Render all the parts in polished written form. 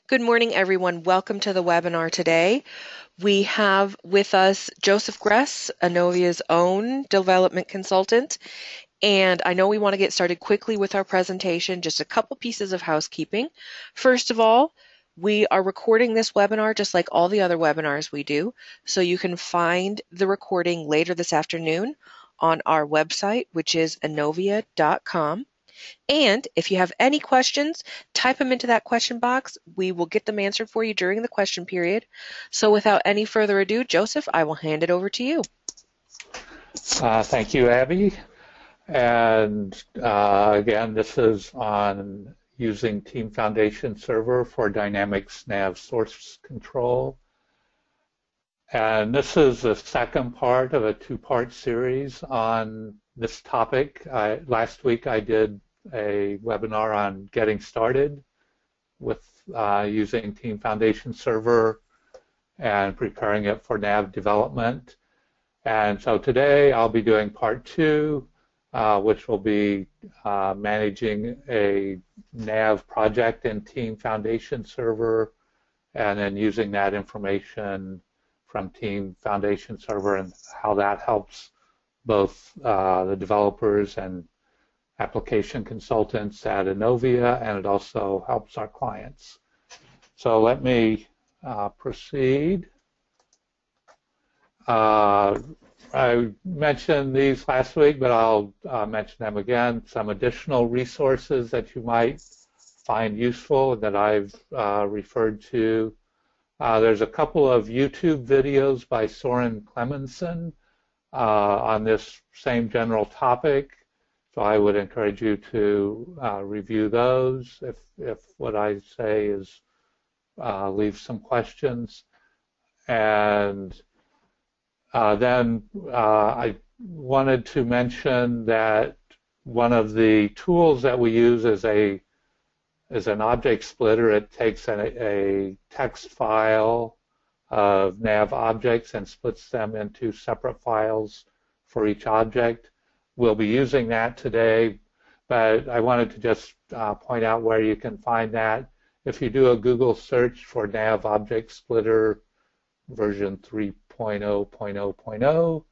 Good morning, everyone. Welcome to the webinar today. We have with us Joseph Gress, Innovia's own development consultant. And I know we want to get started quickly with our presentation. Just a couple pieces of housekeeping. First of all, we are recording this webinar just like all the other webinars we do. So you can find the recording later this afternoon on our website, which is innovia.com. And if you have any questions, type them into that question box. We will get them answered for you during the question period. So without any further ado, Joseph, I will hand it over to you. Thank you, Abby. And again, this is on using Team Foundation Server for Dynamics NAV Source Control. And this is the second part of a two-part series on this topic. Last week I did a webinar on getting started with using Team Foundation Server and preparing it for NAV development. And so today I'll be doing part two, which will be managing a NAV project in Team Foundation Server and then using that information from Team Foundation Server and how that helps both the developers and application consultants at Innovia, and it also helps our clients. So let me proceed. I mentioned these last week, but I'll mention them again. Some additional resources that you might find useful that I've referred to. There's a couple of YouTube videos by Soren Clemenson on this same general topic. So I would encourage you to review those if what I say is leave some questions. And then I wanted to mention that one of the tools that we use is an object splitter. It takes a text file of NAV objects and splits them into separate files for each object. We'll be using that today, but I wanted to just point out where you can find that. If you do a Google search for NAV Object Splitter version 3.0.0.0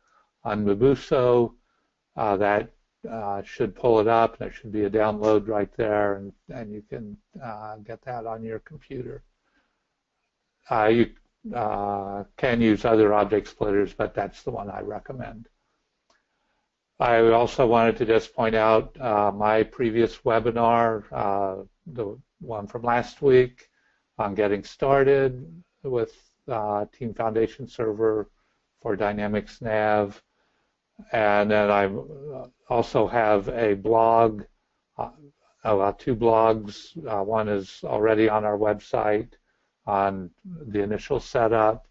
on Mabuso, that should pull it up. There should be a download right there, and you can get that on your computer. You can use other object splitters, but that's the one I recommend. I also wanted to just point out my previous webinar, the one from last week on getting started with Team Foundation Server for Dynamics NAV. And then I also have a blog, two blogs. One is already on our website on the initial setup,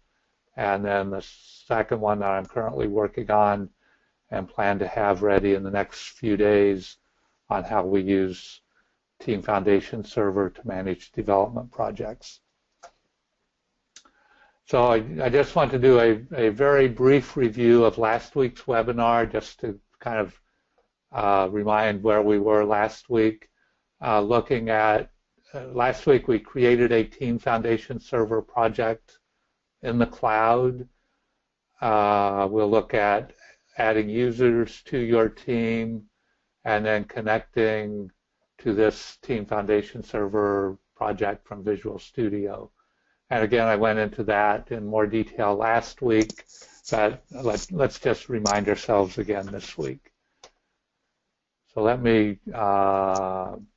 and then the second one that I'm currently working on and plan to have ready in the next few days on how we use Team Foundation Server to manage development projects. So I just want to do a very brief review of last week's webinar just to kind of remind where we were last week. Looking at last week we created a Team Foundation Server project in the cloud. We'll look at adding users to your team and then connecting to this Team Foundation Server project from Visual Studio. And again, I went into that in more detail last week, but let's just remind ourselves again this week. So let me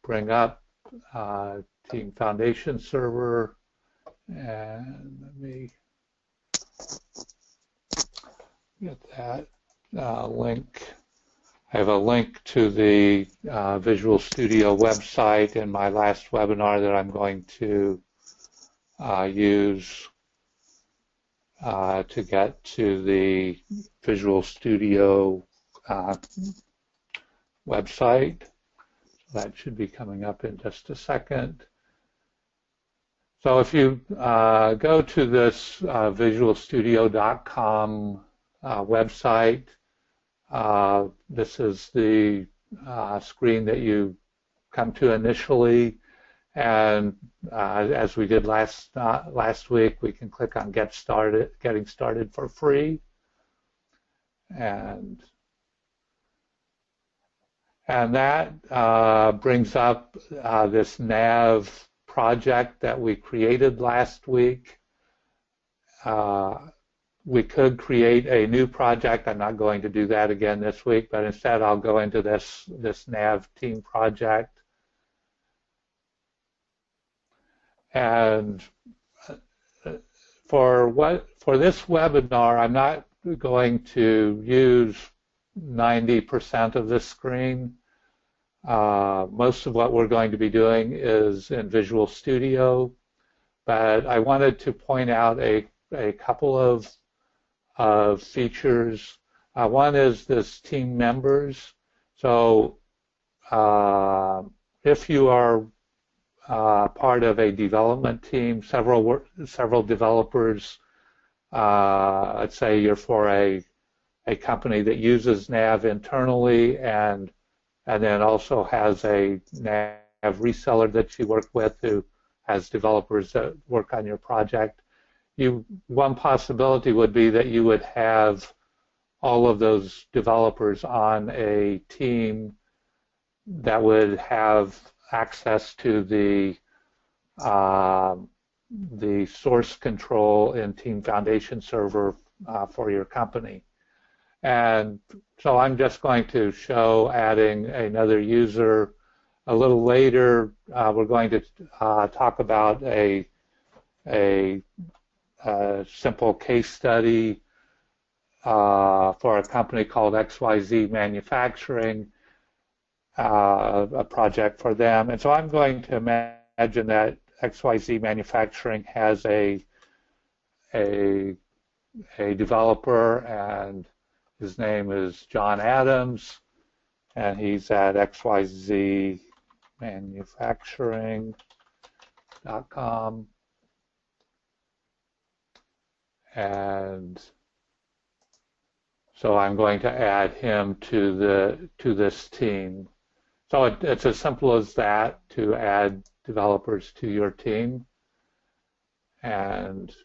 bring up Team Foundation Server, and let me get that link. I have a link to the Visual Studio website in my last webinar that I'm going to use to get to the Visual Studio website. So that should be coming up in just a second. So if you go to this visualstudio.com website, this is the screen that you come to initially, And as we did last week, we can click on Getting Started for free, and that brings up this NAV project that we created last week. We could create a new project. I'm not going to do that again this week, but instead I'll go into this NAV team project. And for this webinar, I'm not going to use 90% of this screen. Most of what we're going to be doing is in Visual Studio, but I wanted to point out a couple of features. One is this team members. So if you are part of a development team, several developers, let's say you're for a company that uses NAV internally and then also has a NAV reseller that you work with who has developers that work on your project. One possibility would be that you would have all of those developers on a team that would have access to the source control in Team Foundation server for your company. And so I'm just going to show adding another user. A little later, we're going to talk about a simple case study for a company called XYZ Manufacturing, a project for them. And so I'm going to imagine that XYZ Manufacturing has a developer, and his name is John Adams, and he's at xyzmanufacturing.com. And so I'm going to add him to this team. So it's as simple as that, to add developers to your team. And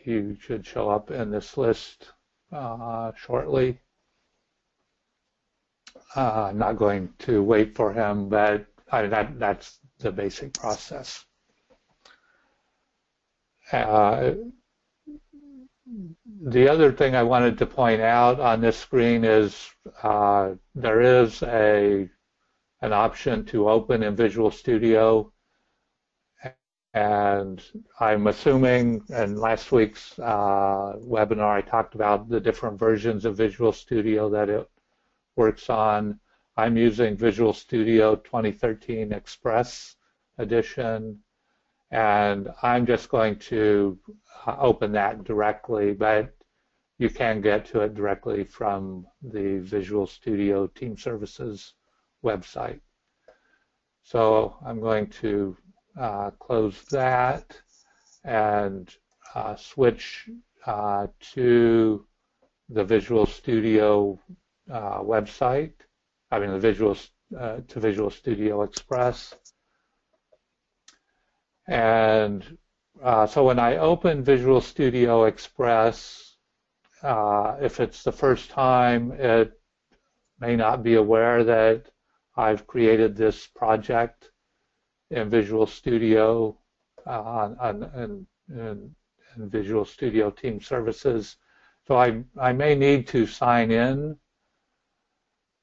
he should show up in this list shortly. I'm not going to wait for him, but that's the basic process. The other thing I wanted to point out on this screen is there is an option to open in Visual Studio, and I'm assuming in last week's webinar I talked about the different versions of Visual Studio that it works on. I'm using Visual Studio 2013 Express Edition, and I'm just going to open that directly, but you can get to it directly from the Visual Studio Team Services website. So I'm going to close that and switch to the Visual Studio website. I mean, to Visual Studio Express. And so when I open Visual Studio Express, if it's the first time, it may not be aware that I've created this project in Visual Studio in Visual Studio Team Services. So I may need to sign in,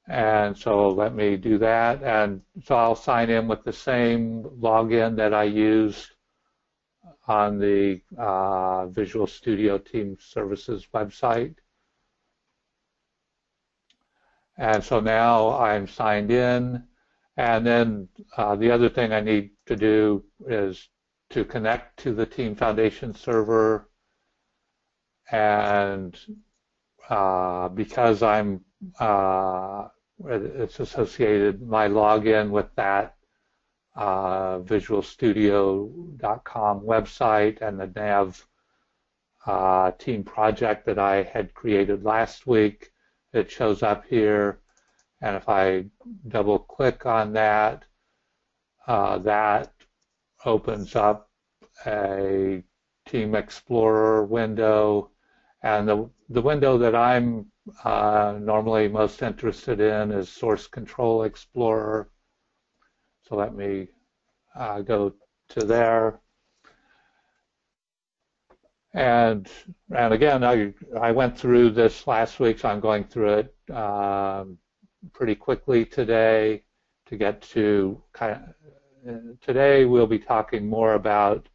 and so let me do that. And so I'll sign in with the same login that I used on the Visual Studio Team Services website. And so now I'm signed in, and then the other thing I need to do is to connect to the Team Foundation server, and because it's associated my login with that visualstudio.com website and the NAV team project that I had created last week. It shows up here, and if I double click on that, that opens up a Team Explorer window, and the window that I'm normally most interested in is Source Control Explorer. So let me go to there. And again, I went through this last week, so I'm going through it pretty quickly today to get to today we'll be talking more about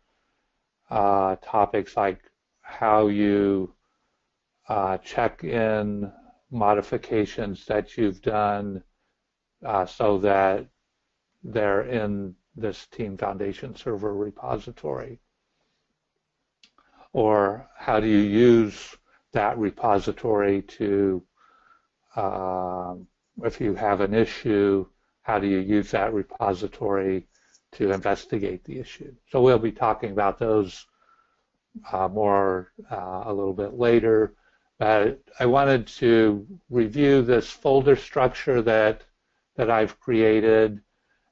topics like how you check in modifications that you've done so that they're in this Team Foundation server repository. Or how do you use that repository to, if you have an issue, how do you use that repository to investigate the issue? So we'll be talking about those more a little bit later. But I wanted to review this folder structure that I've created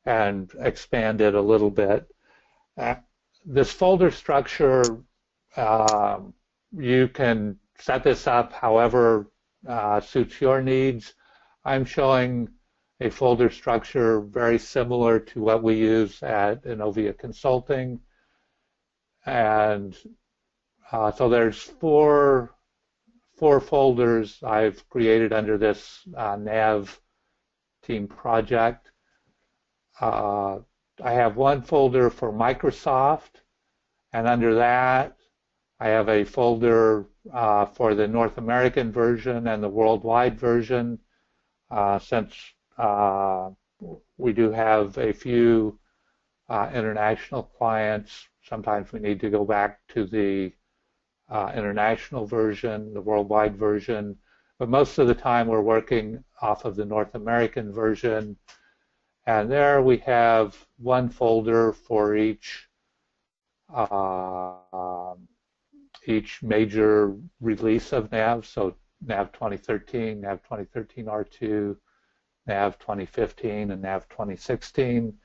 and expand it a little bit. This folder structure, you can set this up however suits your needs. I'm showing a folder structure very similar to what we use at Innovia Consulting. And so there's four folders I've created under this NAV team project. I have one folder for Microsoft, and under that I have a folder for the North American version and the worldwide version. Since we do have a few international clients, sometimes we need to go back to the international version, the worldwide version, but most of the time we're working off of the North American version. And there we have one folder for each major release of NAV, so NAV 2013, NAV 2013 R2, NAV 2015, and NAV 2016.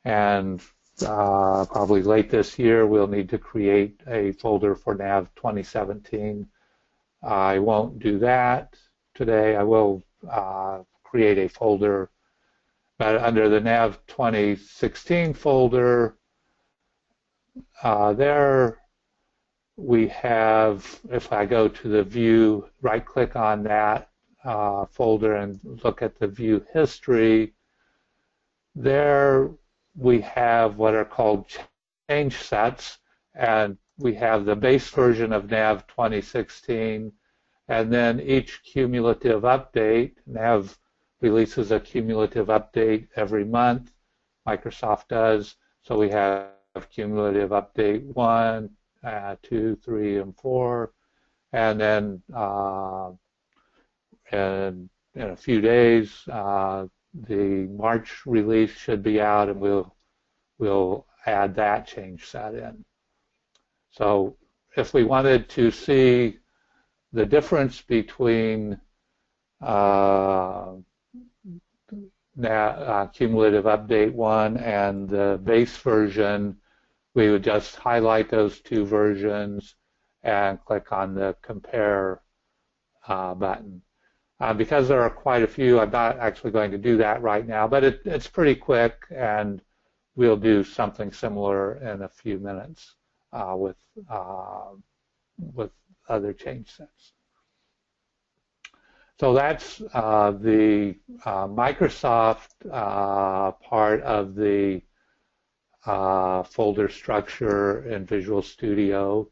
And probably late this year, we'll need to create a folder for NAV 2017. I won't do that today. I will create a folder, but under the NAV 2016 folder, there we have, if I go to the view, right-click on that folder and look at the view history, there we have what are called change sets, and we have the base version of NAV 2016, and then each cumulative update. NAV releases a cumulative update every month. Microsoft does. So we have cumulative update 1, 2, 3, and 4. And then in a few days, the March release should be out, and we'll add that change set in. So if we wanted to see the difference between cumulative update 1 and the base version, we would just highlight those two versions and click on the compare button. Because there are quite a few, I'm not actually going to do that right now, but it's pretty quick, and we'll do something similar in a few minutes with other change sets. So that's the Microsoft part of the folder structure in Visual Studio.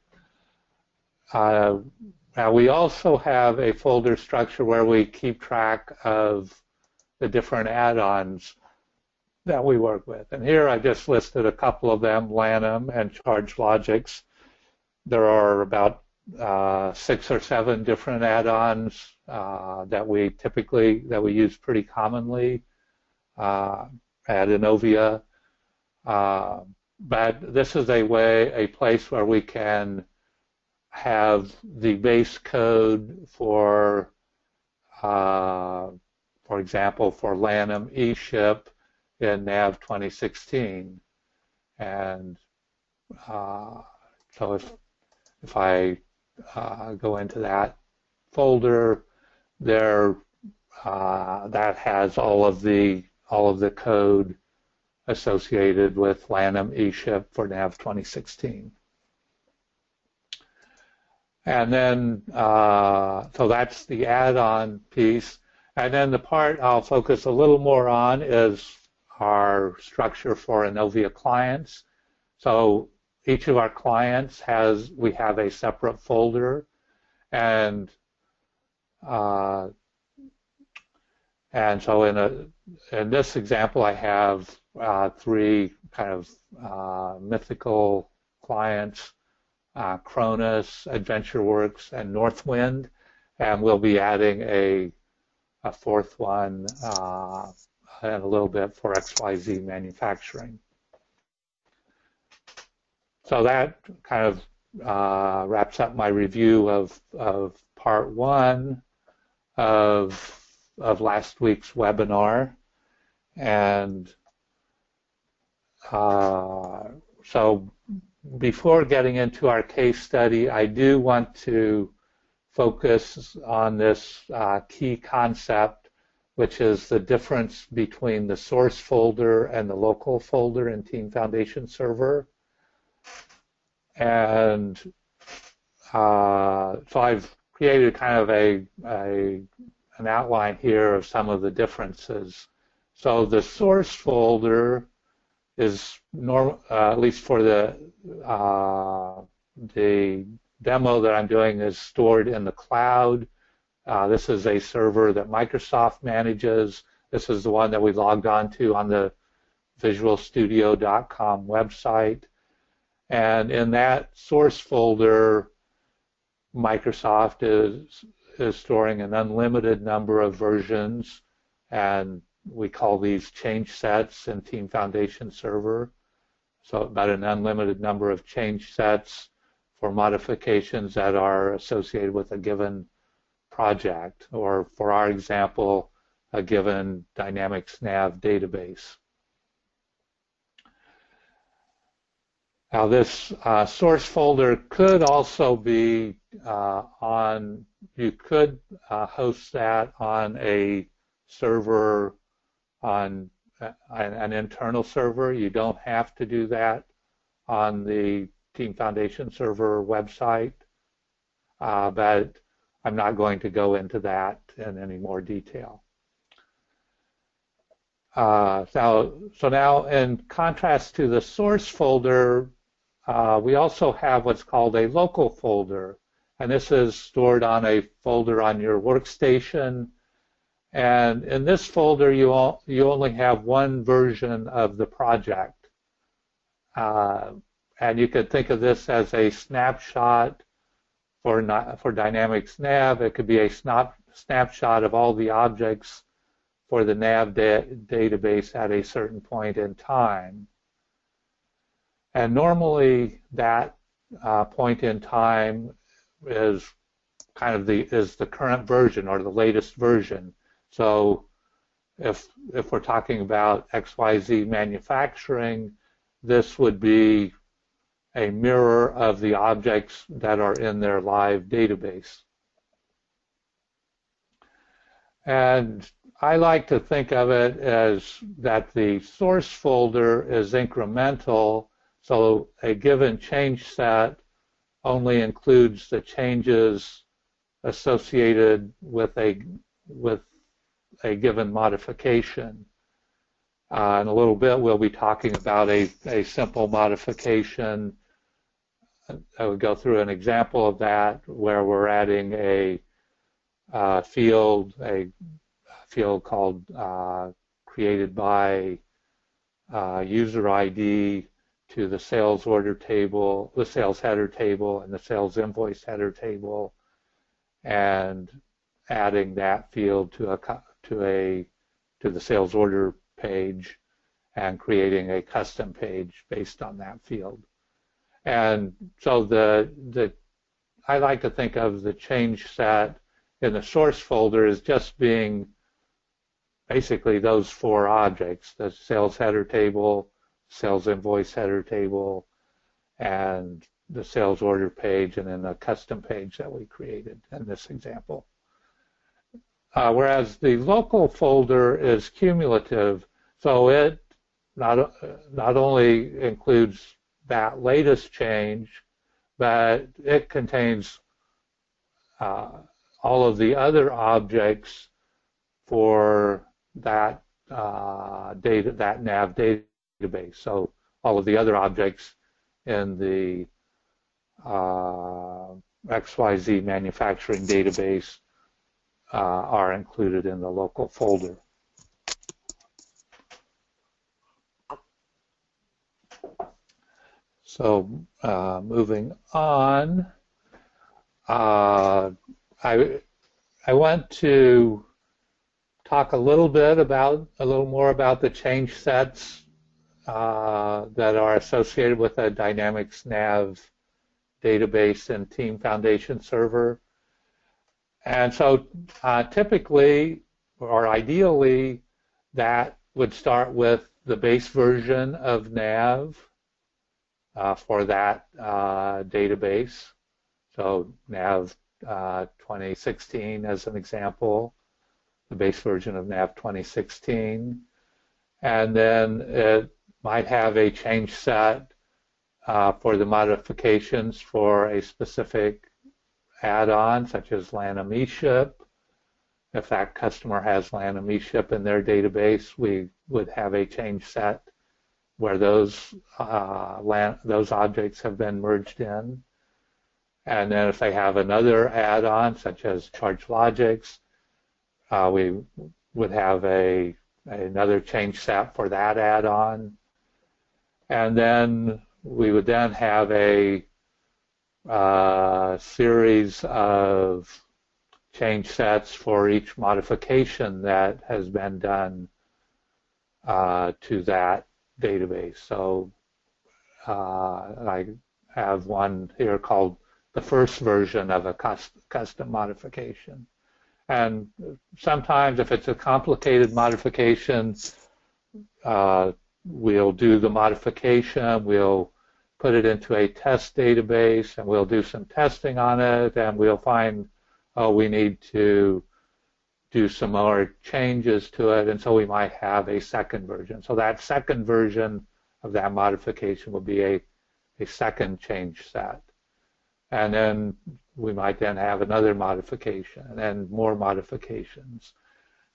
Now we also have a folder structure where we keep track of the different add-ons that we work with. And here I just listed a couple of them, Lanham and ChargeLogix. There are about 6 or 7 different add-ons that we use pretty commonly at Innovia. But this is a place where we can have the base code for example, for Lanham eShip, in NAV 2016. And so if I go into that folder, there that has all of the code associated with Lanham eShip for NAV 2016. And then, so that's the add-on piece. And then the part I'll focus a little more on is our structure for Innovia clients. So each of our clients we have a separate folder, and so in this example, I have 3 kind of mythical clients, Cronus, AdventureWorks, and Northwind, and we'll be adding a 4th one in a little bit for XYZ manufacturing. So that kind of wraps up my review of part 1 of last week's webinar. And so before getting into our case study, I do want to focus on this key concept, which is the difference between the source folder and the local folder in Team Foundation Server. And so I've created kind of an outline here of some of the differences. So the source folder is at least for the demo that I'm doing, is stored in the cloud. This is a server that Microsoft manages. This is the one that we logged on to on the visualstudio.com website. And in that source folder, Microsoft is storing an unlimited number of versions, and we call these change sets in Team Foundation Server. So about an unlimited number of change sets for modifications that are associated with a given project, or for our example, a given Dynamics NAV database. Now this source folder could also be you could host that on a server, on an internal server. You don't have to do that on the Team Foundation Server website, but I'm not going to go into that in any more detail. So now, in contrast to the source folder, we also have what's called a local folder, and this is stored on a folder on your workstation. And in this folder, you only have one version of the project, and you could think of this as a snapshot for Dynamics NAV. It could be a snapshot of all the objects for the NAV database at a certain point in time. And normally that point in time is kind of the current version or the latest version. So if we're talking about XYZ manufacturing, this would be a mirror of the objects that are in their live database. And I like to think of it as that the source folder is incremental, so a given change set only includes the changes associated with a given modification. In a little bit, we'll be talking about a simple modification. I would go through an example of that where we're adding a field called created by user ID to the sales order table, the sales header table, and the sales invoice header table, and adding that field to the sales order page and creating a custom page based on that field. And so I like to think of the change set in the source folder as just being basically those four objects: the sales header table, sales invoice header table, and the sales order page, and then a custom page that we created in this example. Whereas the local folder is cumulative, so it not only includes that latest change, but it contains all of the other objects for that that NAV database. So all of the other objects in the XYZ manufacturing database are included in the local folder. So moving on, I want to talk a little more about the change sets that are associated with a Dynamics NAV database and Team Foundation server. And so typically, or ideally, that would start with the base version of NAV for that database. So NAV 2016 as an example, the base version of NAV 2016. And then it might have a change set for the modifications for a specific add-on, such as LANA eShip. If that customer has LANA eShip in their database, we would have a change set where those objects have been merged in. And then if they have another add-on, such as ChargeLogix, we would have another change set for that add-on. And then we would then have a series of change sets for each modification that has been done to that database. So I have one here called the first version of a custom modification. And sometimes if it's a complicated modification, we'll do the modification, we'll put it into a test database, and we'll do some testing on it, and we'll find, oh, we need to do some more changes to it, and so we might have a second version. So that second version of that modification will be a second change set. And then we might then have another modification and more modifications,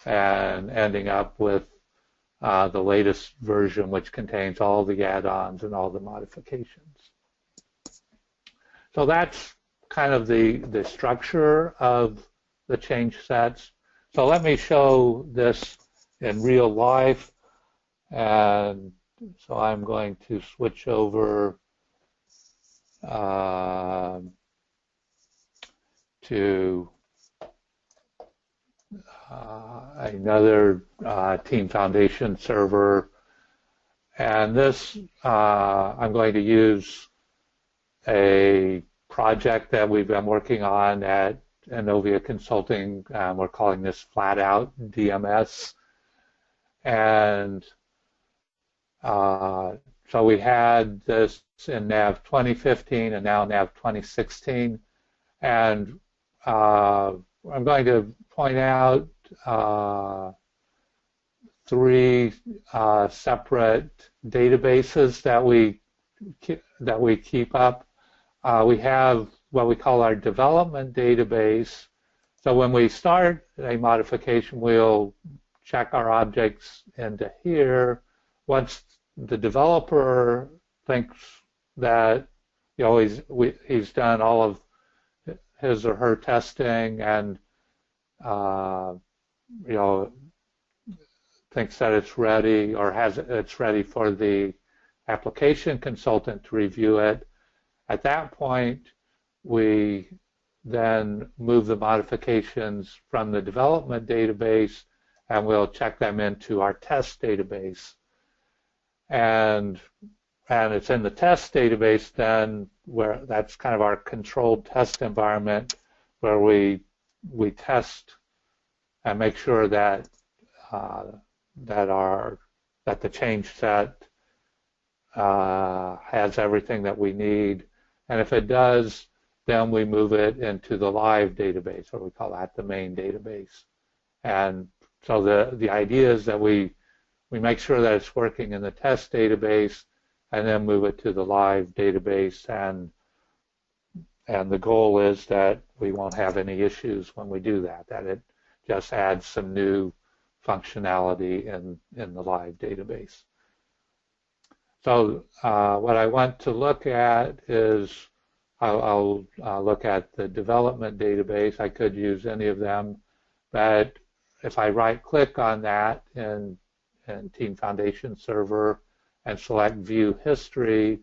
and ending up with the latest version, which contains all the add-ons and all the modifications. So that's kind of the structure of the change sets. So let me show this in real life. And so I'm going to switch over to another Team Foundation server. And this, I'm going to use a project that we've been working on at Inovia Consulting. We're calling this Flat Out DMS. And so we had this in NAV 2015 and now NAV 2016. And I'm going to point out three separate databases that we keep up. We have what we call our development database. So when we start a modification, we'll check our objects into here. Once the developer thinks that he's done all of his or her testing and thinks that it's ready or it's ready for the application consultant to review it, at that point we then move the modifications from the development database and we'll check them into our test database. And it's in the test database then where that's kind of our controlled test environment where we test and make sure that that the change set has everything that we need. And if it does, then we move it into the live database, or we call that the main database. And so the idea is that we make sure that it's working in the test database and then move it to the live database. And the goal is that we won't have any issues when we do that, that it just adds some new functionality in the live database. So what I want to look at is, I'll look at the development database. I could use any of them, but if I right-click on that in Team Foundation Server and select View History,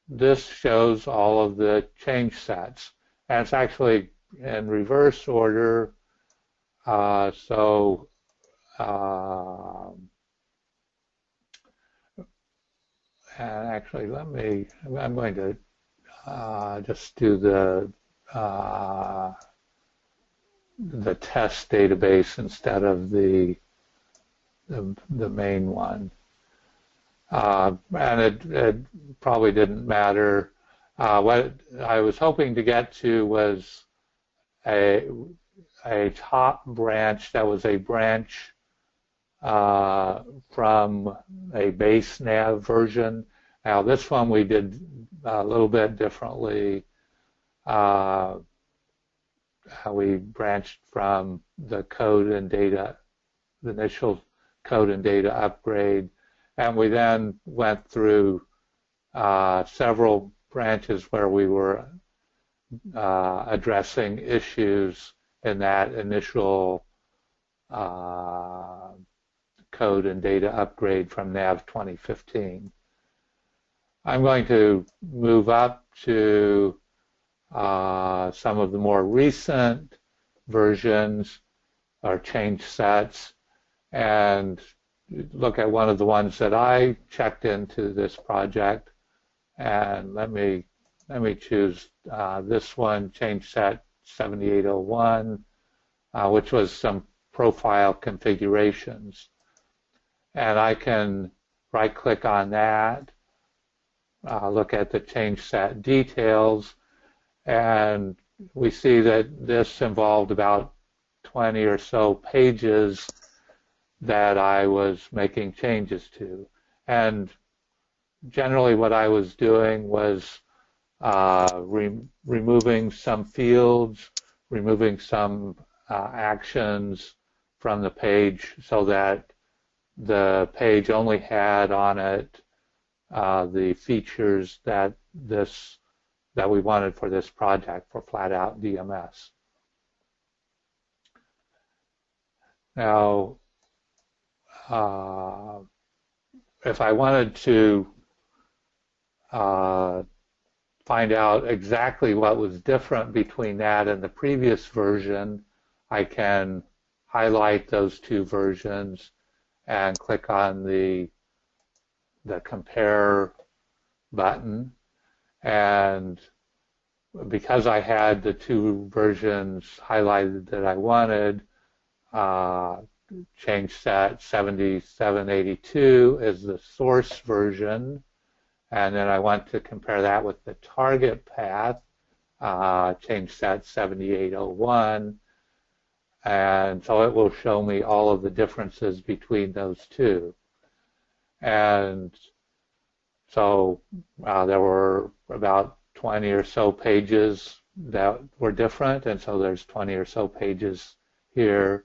this shows all of the change sets. And it's actually in reverse order. And actually, I'm going to just do the test database instead of the main one. And it probably didn't matter. What I was hoping to get to was a top branch that was a branch from a base NAV version. Now this one we did a little bit differently. We branched from the code and data, the initial code and data upgrade, and we then went through several branches where we were addressing issues in that initial code and data upgrade from NAV 2015. I'm going to move up to some of the more recent versions or change sets and look at one of the ones that I checked into this project. And let me choose this one, change set 7801, which was some profile configurations. And I can right-click on that, look at the change set details, and we see that this involved about 20 or so pages that I was making changes to. And generally what I was doing was removing some fields, removing some actions from the page so that the page only had on it the features that we wanted for this project for flat-out DMS. Now, if I wanted to find out exactly what was different between that and the previous version, I can highlight those two versions and click on the compare button. And because I had the two versions highlighted that I wanted, change set 7782 is the source version, and then I want to compare that with the target path, change set 7801, and so it will show me all of the differences between those two. And so there were about 20 or so pages that were different, and so there's 20 or so pages here.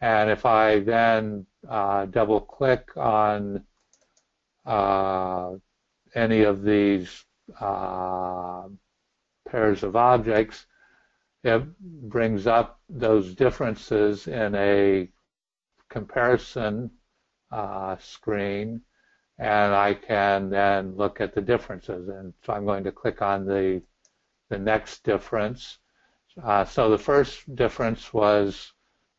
And if I then double click on any of these pairs of objects, it brings up those differences in a comparison screen, and I can then look at the differences. And so I'm going to click on the next difference. So the first difference was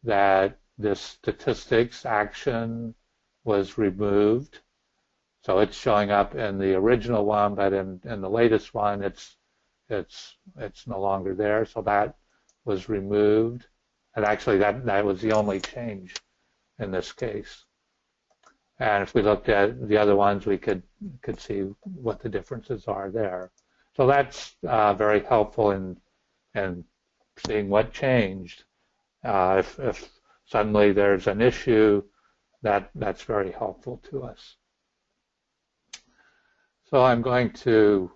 that this statistics action was removed. So it's showing up in the original one, but in the latest one, it's no longer there. So that was removed. And actually, that was the only change in this case. And if we looked at the other ones, we could see what the differences are there. So that's very helpful in seeing what changed. If suddenly there's an issue, that's very helpful to us. So I'm going to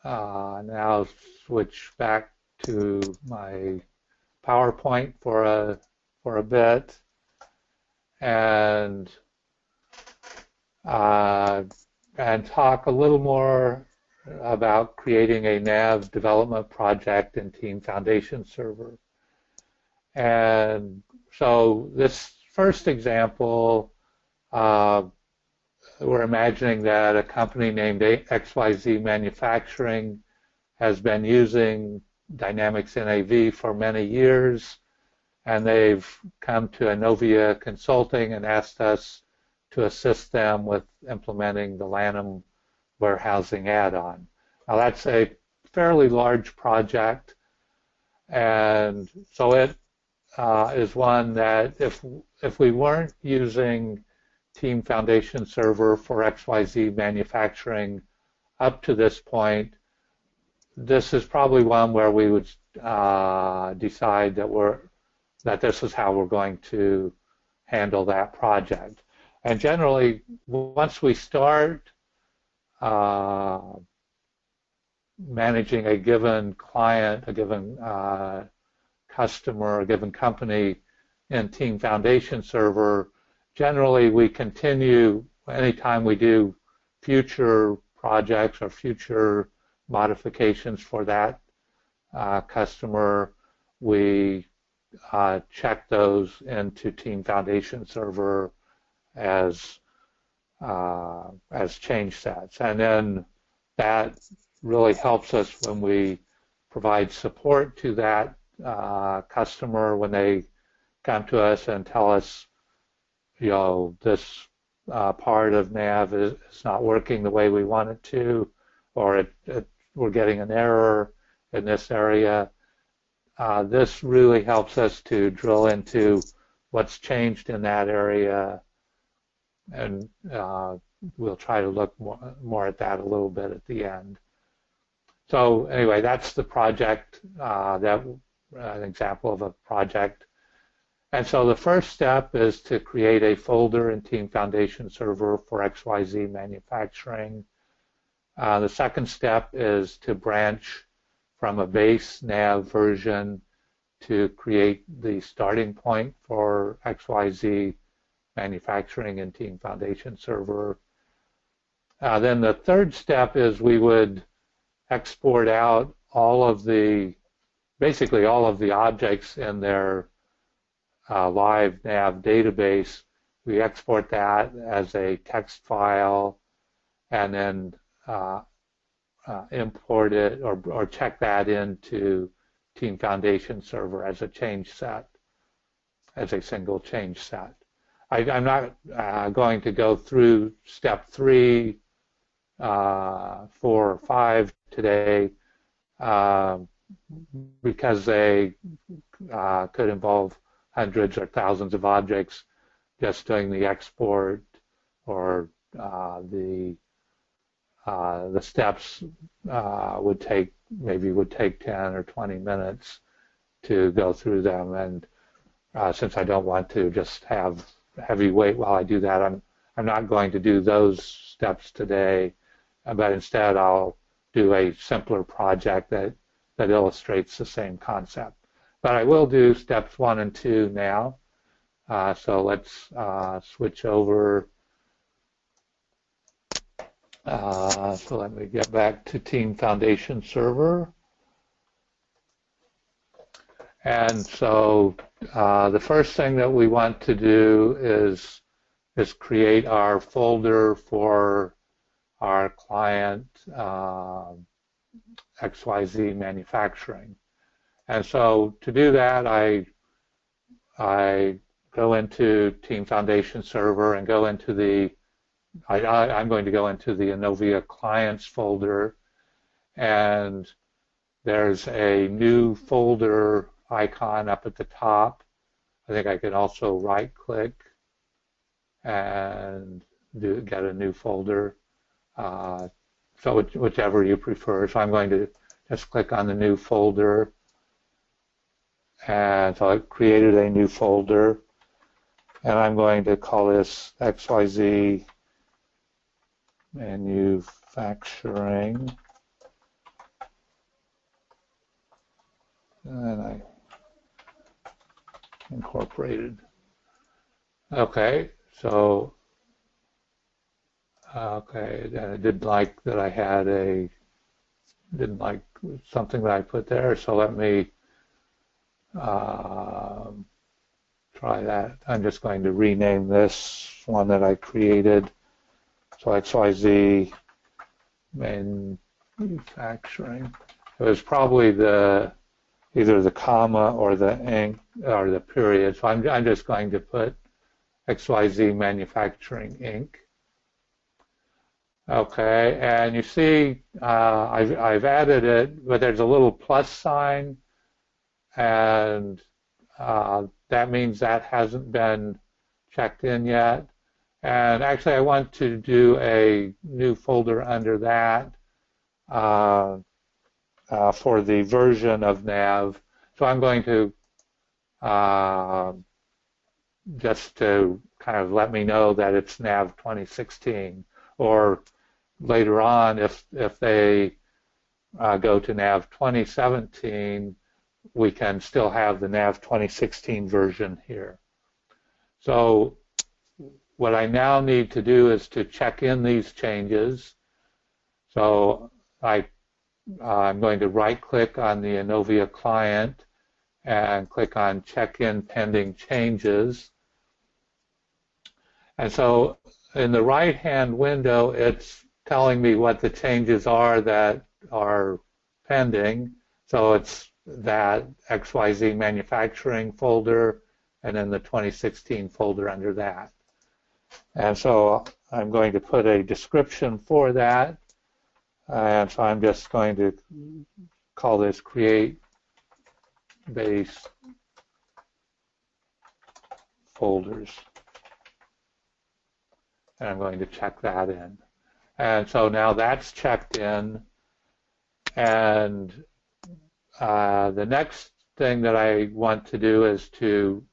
now switch back to my PowerPoint for a bit, and talk a little more about creating a NAV development project in Team Foundation Server. And so this first example, we're imagining that a company named XYZ Manufacturing has been using Dynamics NAV for many years, and they've come to Inovia Consulting and asked us to assist them with implementing the Lanham warehousing add-on. Now that's a fairly large project, and so it is one that if we weren't using Team Foundation Server for XYZ Manufacturing up to this point, this is probably one where we would decide that this is how we're going to handle that project. And generally, once we start managing a given client, a given customer, a given company in Team Foundation Server, generally we continue anytime we do future projects or future modifications for that customer, we check those into Team Foundation Server as change sets, and then that really helps us when we provide support to that customer when they come to us and tell us, this part of NAV is not working the way we want it to, or we're getting an error in this area. This really helps us to drill into what's changed in that area, and we'll try to look more at that a little bit at the end. So anyway, that's the project, an example of a project. And so the first step is to create a folder in Team Foundation Server for XYZ Manufacturing. The second step is to branch from a base NAV version to create the starting point for XYZ Manufacturing in Team Foundation Server. Then the third step is we would export out basically all of the objects in their live NAV database. We export that as a text file and then import it or check that into Team Foundation Server as a change set, as a single change set. I'm not going to go through step 3, 4, or 5 today because they could involve hundreds or thousands of objects. Just doing the export or the steps would take 10 or 20 minutes to go through them, and since I don't want to just have heavy weight while I do that, I'm not going to do those steps today, but instead I'll do a simpler project that illustrates the same concept. But I will do steps 1 and 2 now. So let's switch over. So let me get back to Team Foundation Server. And so the first thing that we want to do is create our folder for our client XYZ Manufacturing. And so to do that, I go into Team Foundation Server and go into I'm going to go into the Inovia Clients folder, and there's a new folder icon up at the top, I think I can also right-click and get a new folder. So whichever you prefer. So I'm going to just click on the new folder. And so I created a new folder. And I'm going to call this XYZ Manufacturing. And I incorporated. Okay, so okay, and I didn't like that I had didn't like something that I put there, so let me try that. I'm just going to rename this one that I created. So XYZ Manufacturing. It was probably either the comma or the ink or the period. So I'm just going to put XYZ Manufacturing Inc. Okay, and you see I've added it, but there's a little plus sign, and that means that hasn't been checked in yet. And actually, I want to do a new folder under that for the version of NAV. So I'm going to just to kind of let me know that it's NAV 2016, or later on, if they go to NAV 2017, we can still have the NAV 2016 version here. So what I now need to do is to check in these changes. So I'm going to right-click on the Innovia client and click on Check in Pending Changes. And so in the right-hand window, it's telling me what the changes are that are pending. So it's that XYZ Manufacturing folder and then the 2016 folder under that. And so I'm going to put a description for that. And so I'm just going to call this Create Base Folders. And I'm going to check that in. And so now that's checked in. And the next thing that I want to do is to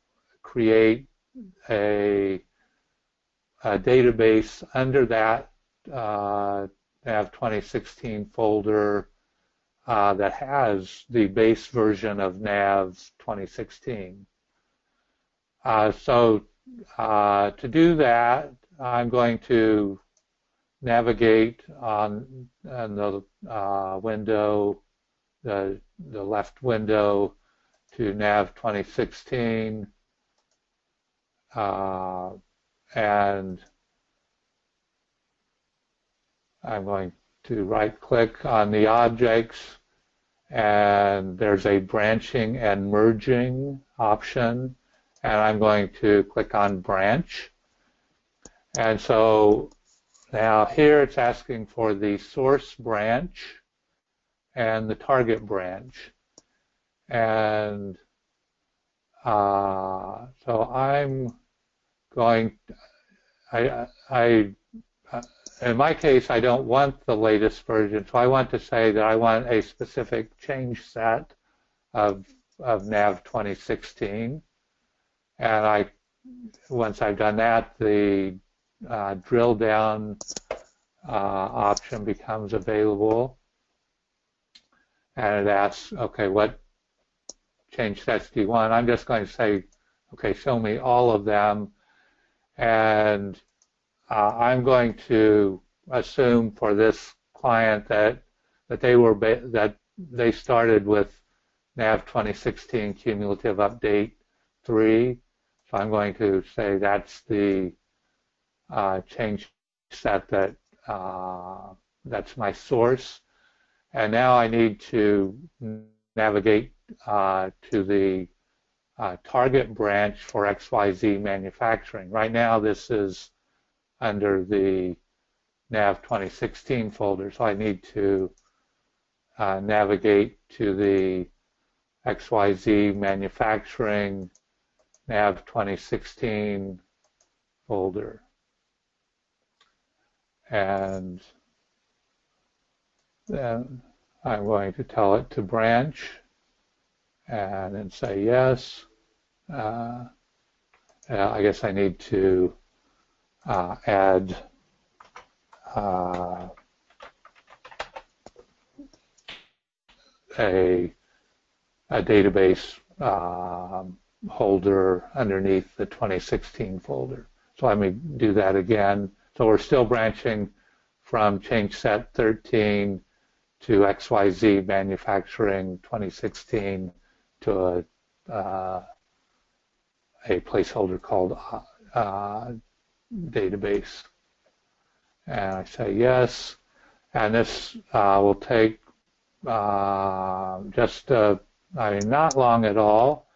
create a database under that NAV 2016 folder that has the base version of NAV 2016. So to do that, I'm going to navigate on the window, the left window, to NAV 2016, and I'm going to right-click on the objects, and there's a branching and merging option, and I'm going to click on branch. And so now here it's asking for the source branch and the target branch. And so I'm going, in my case, I don't want the latest version, so I want to say that I want a specific change set of NAV 2016. And once I've done that, the drill down option becomes available. And it asks, okay, what change sets do you want? I'm just going to say, okay, show me all of them. And I'm going to assume for this client that they started with NAV 2016 Cumulative Update 3. So I'm going to say that's the change set that's my source. And now I need to navigate to the target branch for XYZ Manufacturing. Right now this is under the NAV 2016 folder, so I need to navigate to the XYZ Manufacturing NAV 2016 folder. And then I'm going to tell it to branch and then say yes. I guess I need to add a database holder underneath the 2016 folder. So let me do that again. So we're still branching from change set 13 to XYZ manufacturing 2016 to a placeholder called database. And I say yes. And this will take just, not long at all,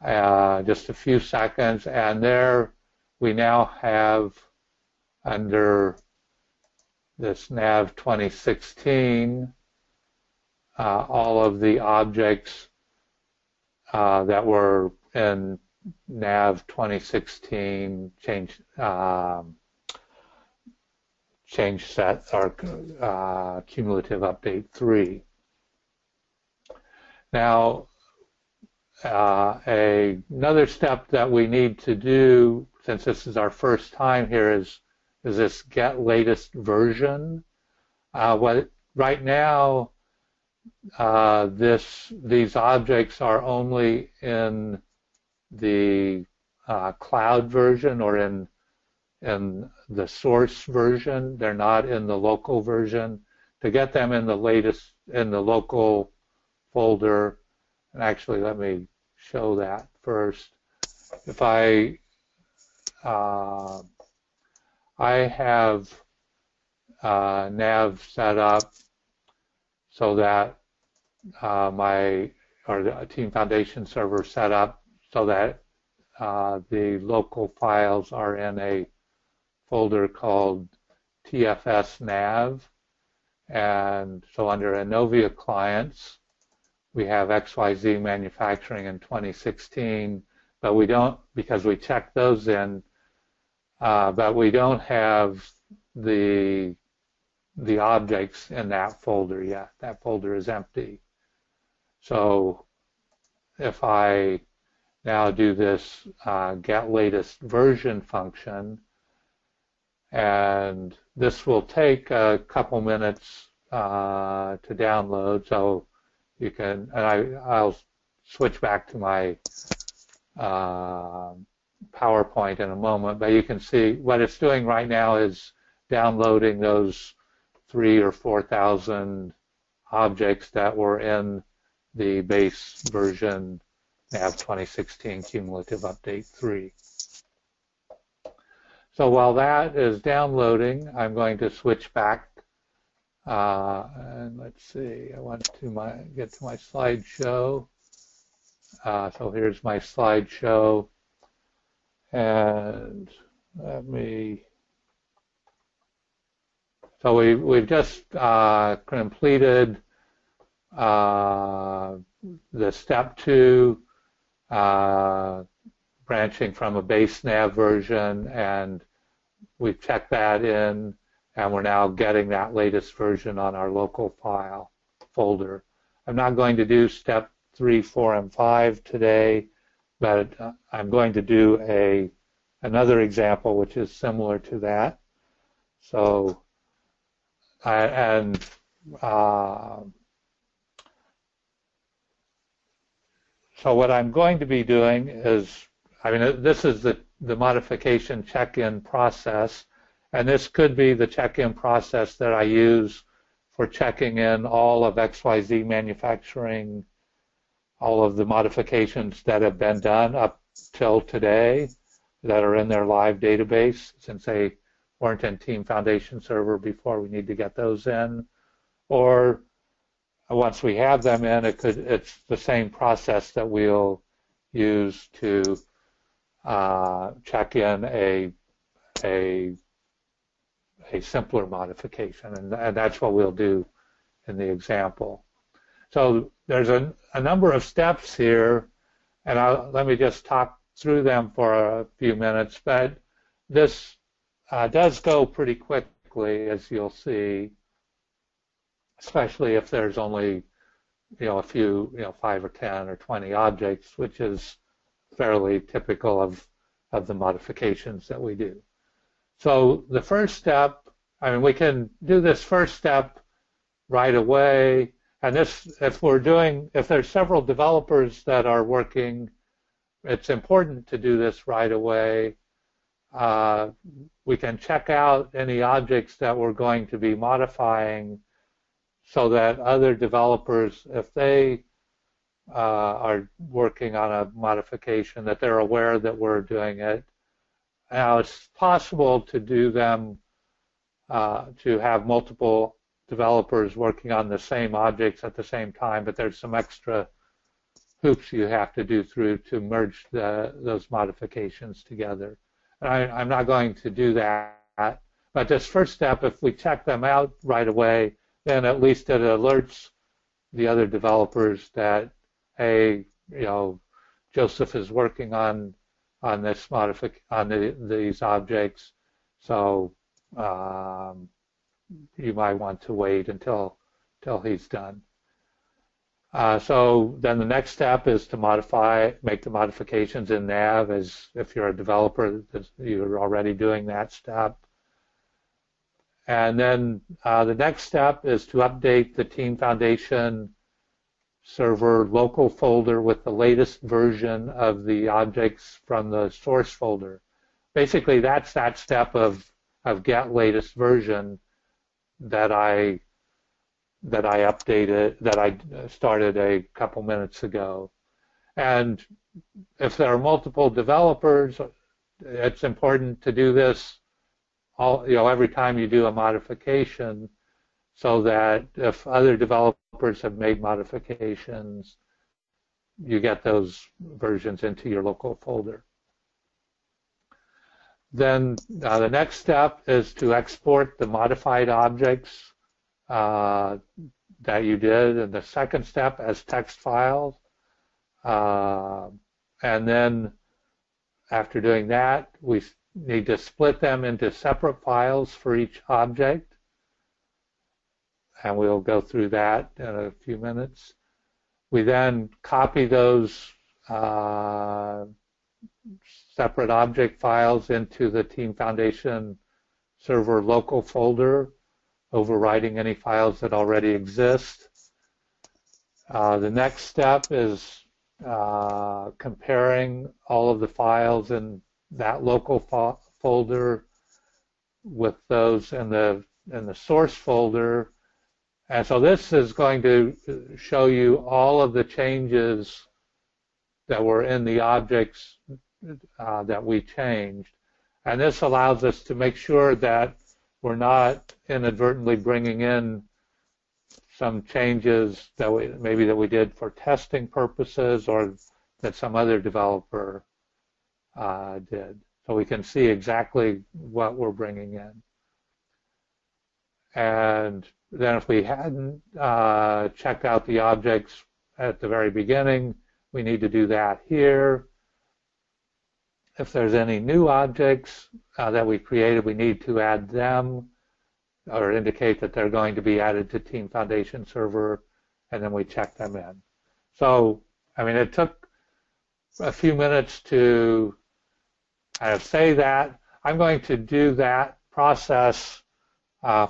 just a few seconds. And there we now have, under this NAV 2016, all of the objects that were in NAV 2016 change set or cumulative update 3. Now, another step that we need to do, since this is our first time here, is this get latest version. Right now, these objects are only in the cloud version or in the source version. They're not in the local version. To get them in the local folder, and actually let me show that first. If I have NAV set up so that the Team Foundation server set up so that the local files are in a folder called TFS NAV. And so under Innovia clients, we have XYZ manufacturing in 2016, but we don't, because we checked those in, but we don't have the objects in that folder yet. That folder is empty. So if I now do this get latest version function, and this will take a couple minutes to download, so you can, and I'll switch back to my PowerPoint in a moment, but you can see what it's doing right now is downloading those 3,000 or 4,000 objects that were in the base version NAV 2016 Cumulative Update 3. So while that is downloading, I'm going to switch back and let's see, I want to get to my slideshow. So here's my slideshow, and so we've just completed the step 2, branching from a base NAV version, and we've checked that in, and we're now getting that latest version on our local file folder. I'm not going to do step 3, 4, and 5 today, but I'm going to do another example which is similar to that. So, so what I'm going to be doing is, this is the modification check-in process, and this could be the check-in process that I use for checking in all of XYZ manufacturing, all of the modifications that have been done up till today that are in their live database, since they weren't in Team Foundation server before. We need to get those in. Or once we have them in, it's the same process that we'll use to check in a simpler modification, and that's what we'll do in the example. So there's a number of steps here, and let me just talk through them for a few minutes, but this does go pretty quickly, as you'll see, especially if there's only a few, 5 or 10 or 20 objects, which is fairly typical of the modifications that we do. So the first step, I mean, we can do this first step right away. And this, if there's several developers that are working, it's important to do this right away. We can check out any objects that we're going to be modifying so that other developers, if they are working on a modification, that they're aware that we're doing it. Now, it's possible to do them, to have multiple developers working on the same objects at the same time, but there's some extra hoops you have to do through to merge those modifications together. And I'm not going to do that, but this first step, if we check them out right away, then at least it alerts the other developers that, hey, Joseph is working on this these objects, so you might want to wait until he's done. So then the next step is to make the modifications in NAV. As if you're a developer, you're already doing that step. And then the next step is to update the Team Foundation server local folder with the latest version of the objects from the source folder. Basically, that's that step of get latest version that I updated, that I started a couple minutes ago. And if there are multiple developers, it's important to do this every time you do a modification, so that if other developers have made modifications, you get those versions into your local folder. Then the next step is to export the modified objects that you did in the second step as text files. And then after doing that, we need to split them into separate files for each object. And we'll go through that in a few minutes. We then copy those separate object files into the Team Foundation server local folder, overriding any files that already exist. The next step is comparing all of the files in that local folder with those in the source folder. And so this is going to show you all of the changes that were in the objects that we changed. And this allows us to make sure that we're not inadvertently bringing in some changes that we did for testing purposes, or that some other developer did. So we can see exactly what we're bringing in. And then if we hadn't checked out the objects at the very beginning, we need to do that here. If there's any new objects that we created, we need to add them or indicate that they're going to be added to Team Foundation server, and then we check them in. So, I mean, it took a few minutes to kind of say that. I'm going to do that process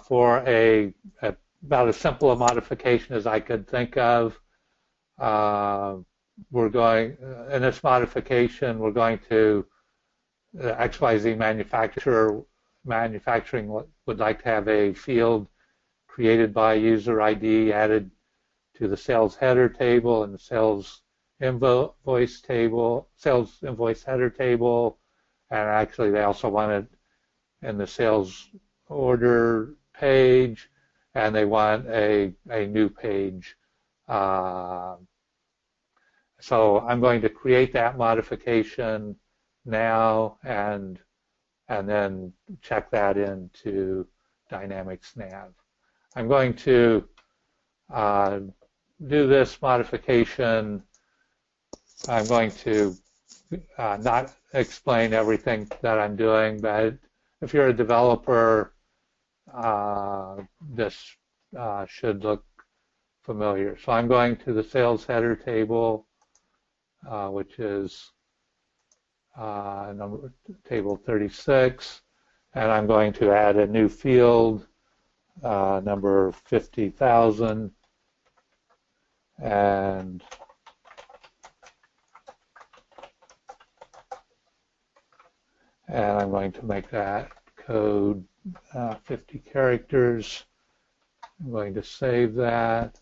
for about as simple a modification as I could think of. We're going, in this modification, we're going to, XYZ manufacturing would like to have a field created by user ID added to the sales header table and the sales invoice header table, and actually they also want it in the sales order page, and they want a new page. So I'm going to create that modification now and then check that into Dynamics NAV. I'm going to do this modification. I'm going to not explain everything that I'm doing, but if you're a developer, this should look familiar. So I'm going to the sales header table, which is table 36, and I'm going to add a new field, number 50,000, and I'm going to make that code 50 characters. I'm going to save that.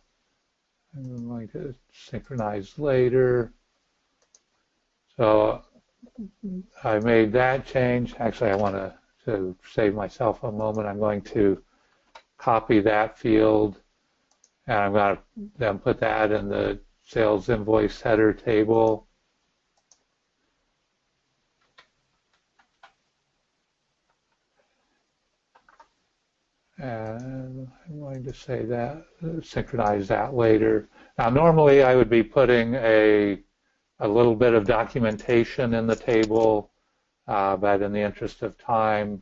I'm going to synchronize later. So I made that change. Actually, I want to save myself a moment. I'm going to copy that field, and I'm going to then put that in the sales invoice header table. And I'm going to say that, synchronize that later. Now, normally I would be putting a little bit of documentation in the table, but in the interest of time,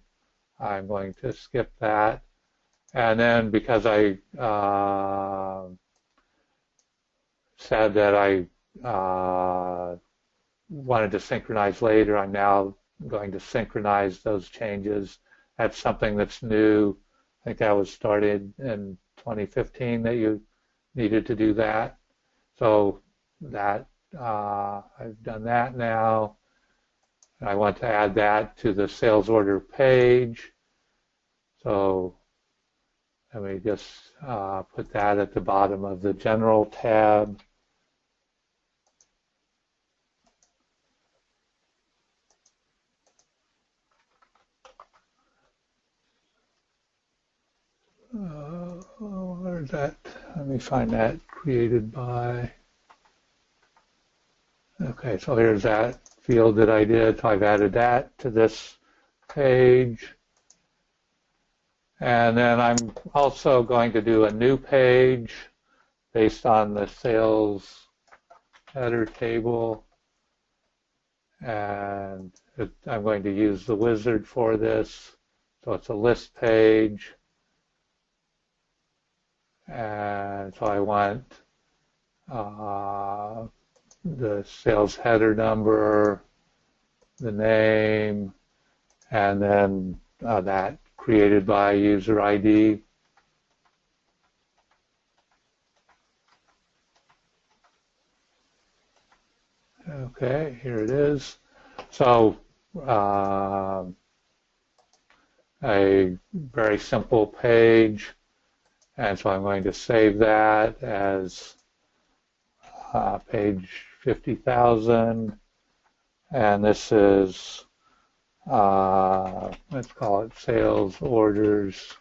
I'm going to skip that. And then because I said that I wanted to synchronize later, I'm now going to synchronize those changes. That's something that's new. I think that was started in 2015 that you needed to do that. So that I've done that now. I want to add that to the sales order page. So let me just put that at the bottom of the general tab. Where's that? Let me find that. Created by. Okay, so here's that field that I did. So I've added that to this page. And then I'm also going to do a new page based on the sales header table. And I'm going to use the wizard for this. So it's a list page. And so I want the sales header number, the name, and then that created by user ID. Okay, here it is. So a very simple page. And so I'm going to save that as page 50,000. And this is, let's call it sales orders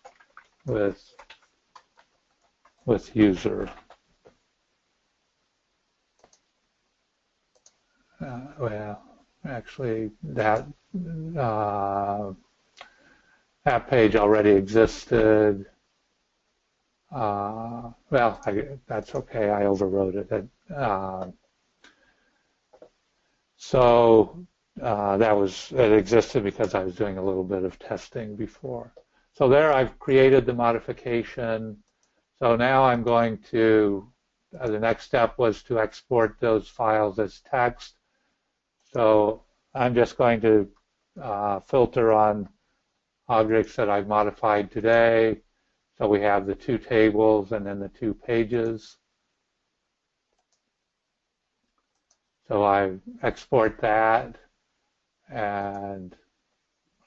with user. Well, actually, that page already existed. Well, that's okay. I overwrote it. So it existed because I was doing a little bit of testing before. So there I've created the modification. So now I'm going to, the next step was to export those files as text. So I'm just going to filter on objects that I've modified today. So we have the two tables and then the two pages. So I export that, and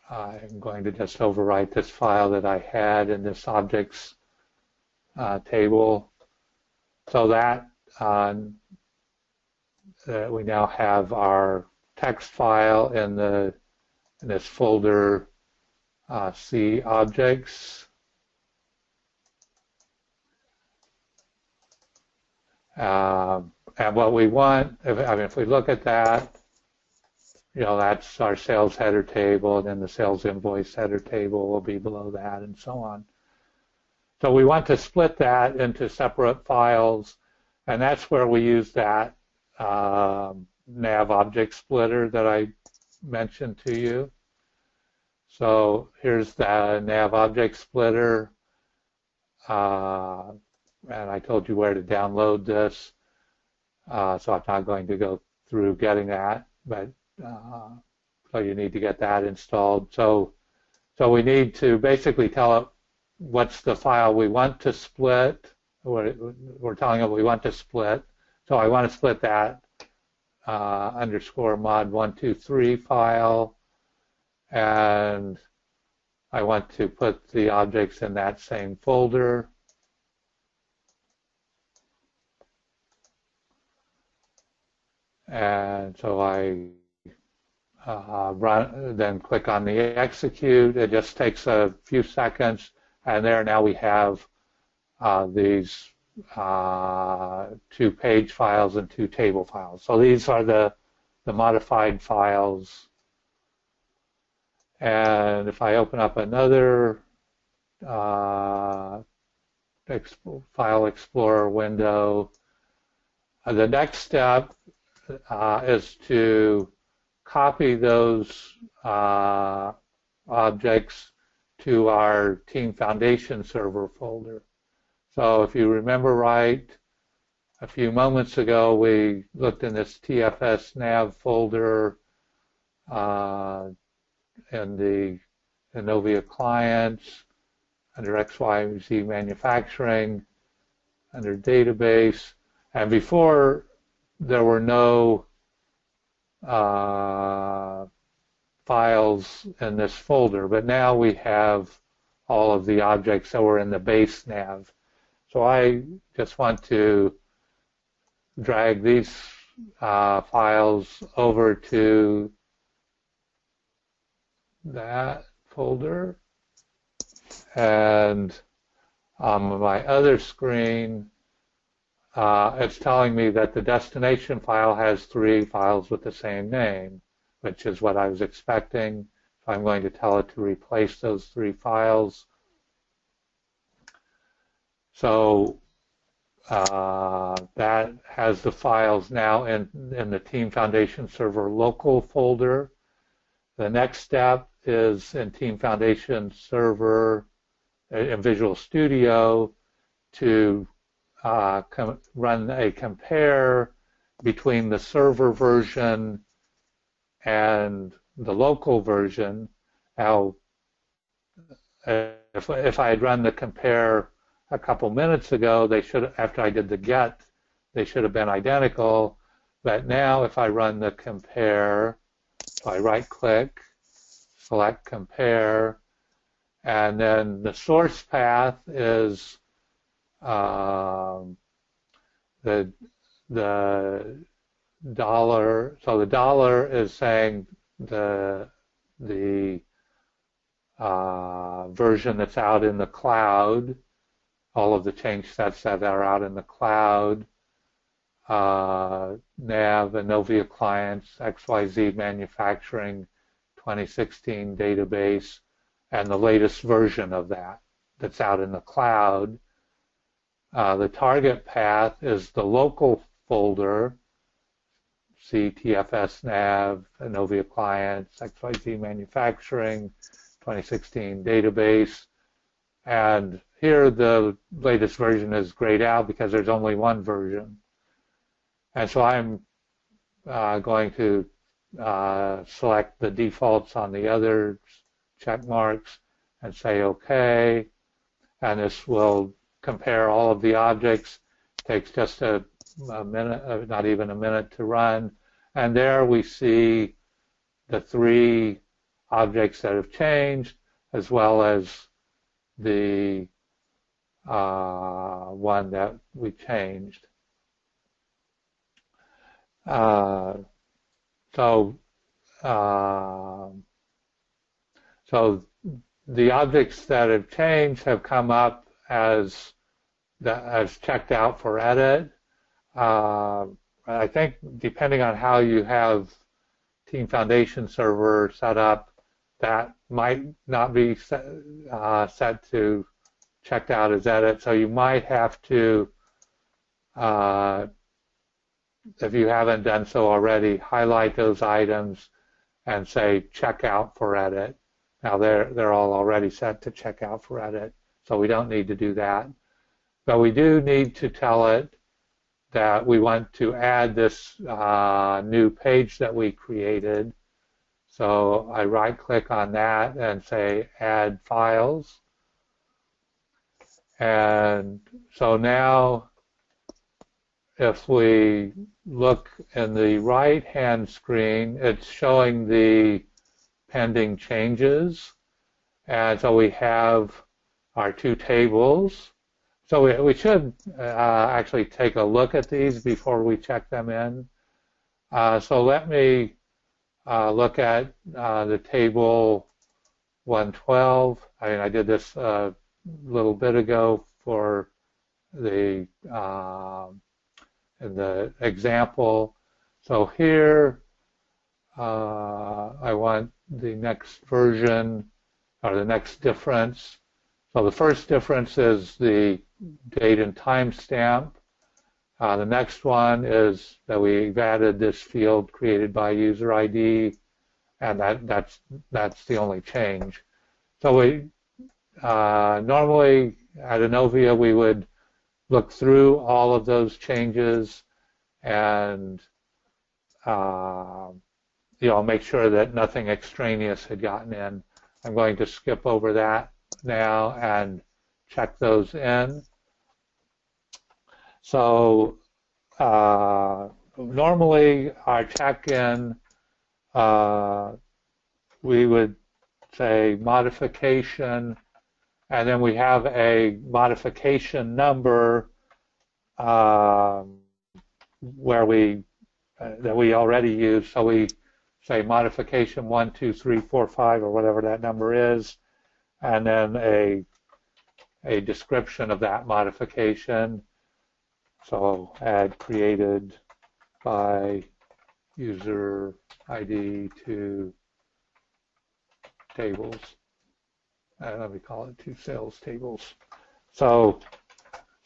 I'm going to just overwrite this file that I had in this objects table. So that we now have our text file in this folder C objects. And what we want, if we look at that, that's our sales header table, and then the sales invoice header table will be below that, and so on. So we want to split that into separate files, and that's where we use that nav object splitter that I mentioned to you. So here's the nav object splitter, and I told you where to download this, so I'm not going to go through getting that, but so you need to get that installed. So we need to basically tell it what's the file we want to split. We're telling it we want to split. So I want to split that underscore mod123 file, and I want to put the objects in that same folder. And so I then click on the execute. It just takes a few seconds, and there now we have these 2 page files and 2 table files. So these are the modified files. And if I open up another File Explorer window, the next step is to copy those objects to our Team Foundation server folder. So if you remember right, a few moments ago we looked in this TFS NAV folder in the Innovia clients, under XYZ manufacturing, under database, and before there were no files in this folder, but now we have all of the objects that were in the base nav. So I just want to drag these files over to that folder, and on my other screen it's telling me that the destination file has 3 files with the same name, which is what I was expecting. So I'm going to tell it to replace those 3 files. So that has the files now in the Team Foundation Server local folder. The next step is in Team Foundation Server in Visual Studio to run a compare between the server version and the local version. Now, if I had run the compare a couple minutes ago, they should, after I did the get, they should have been identical. But now, if I run the compare, so I right-click, select compare, and then the source path is the dollar. So the dollar is saying the version that's out in the cloud, all of the change sets that are out in the cloud, NAV, Innovia clients, XYZ manufacturing, 2016 database, and the latest version of that that's out in the cloud. The target path is the local folder, CTFS NAV, Innovia clients, XYZ manufacturing, 2016 database. And here the latest version is grayed out because there's only one version. And so I'm going to select the defaults on the other check marks and say OK. And this will compare all of the objects. It takes just a minute, not even a minute to run. And there we see the 3 objects that have changed, as well as the one that we changed. So the objects that have changed have come up as checked out for edit. I think depending on how you have Team Foundation Server set up, that might not be set to checked out as edit. So you might have to if you haven't done so already, highlight those items and say check out for edit. Now they're all already set to check out for edit, so we don't need to do that. But we do need to tell it that we want to add this new page that we created. So I right-click on that and say Add Files. And so now if we look in the right-hand screen, it's showing the pending changes. And so we have our two tables. So we should actually take a look at these before we check them in. So let me look at the table 112. I mean, I did this a little bit ago for the in the example. So here I want the next version or the next difference. So the first difference is the date and time stamp. The next one is that we've added this field created by user ID, and that's the only change. So we normally at Innovia we would look through all of those changes and make sure that nothing extraneous had gotten in. I'm going to skip over that now and check those in. So normally our check-in, we would say modification, and then we have a modification number where that we already use. So we say modification 1, 2, 3, 4, 5, or whatever that number is, and then a description of that modification. So add created by user ID to tables. Let me call it to sales tables. So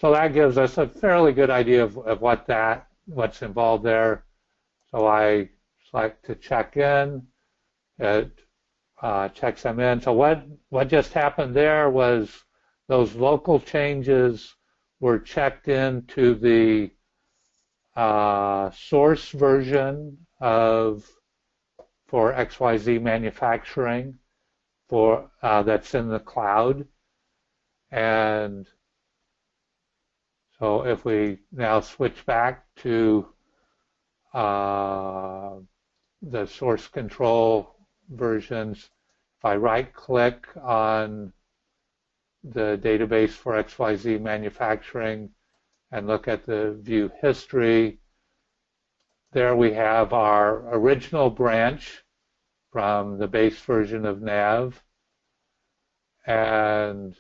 that gives us a fairly good idea of what's involved there. So I select to check in. It checks them in. So what just happened there was those local changes were checked into the source version for XYZ manufacturing that's in the cloud. And so if we now switch back to the source control versions, if I right-click on the database for XYZ manufacturing and look at the view history, there we have our original branch from the base version of NAV. And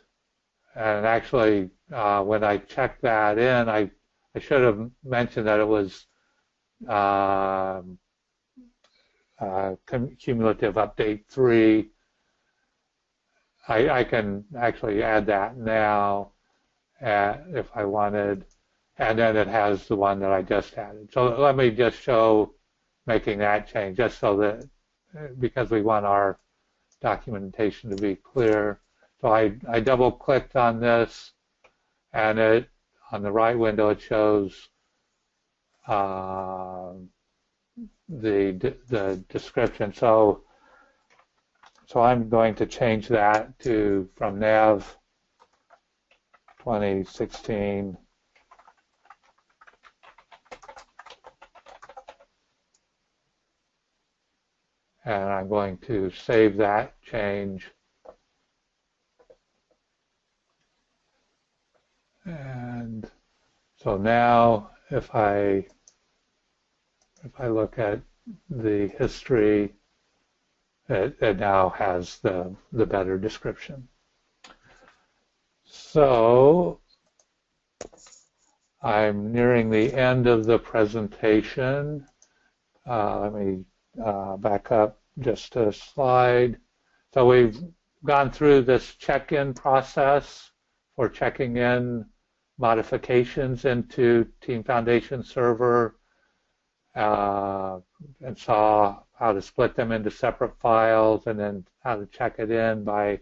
actually, when I checked that in, I should have mentioned that it was cumulative update 3. I can actually add that now if I wanted, and then it has the one that I just added. So let me just show making that change, just so that, because we want our documentation to be clear. So I double-clicked on this, and on the right window it shows the description. So I'm going to change that from NAV 2016 and I'm going to save that change. And so now if I look at the history, it now has the better description. So I'm nearing the end of the presentation. Let me back up just a slide. So we've gone through this check-in process for checking in modifications into Team Foundation Server. and saw how to split them into separate files and then how to check it in by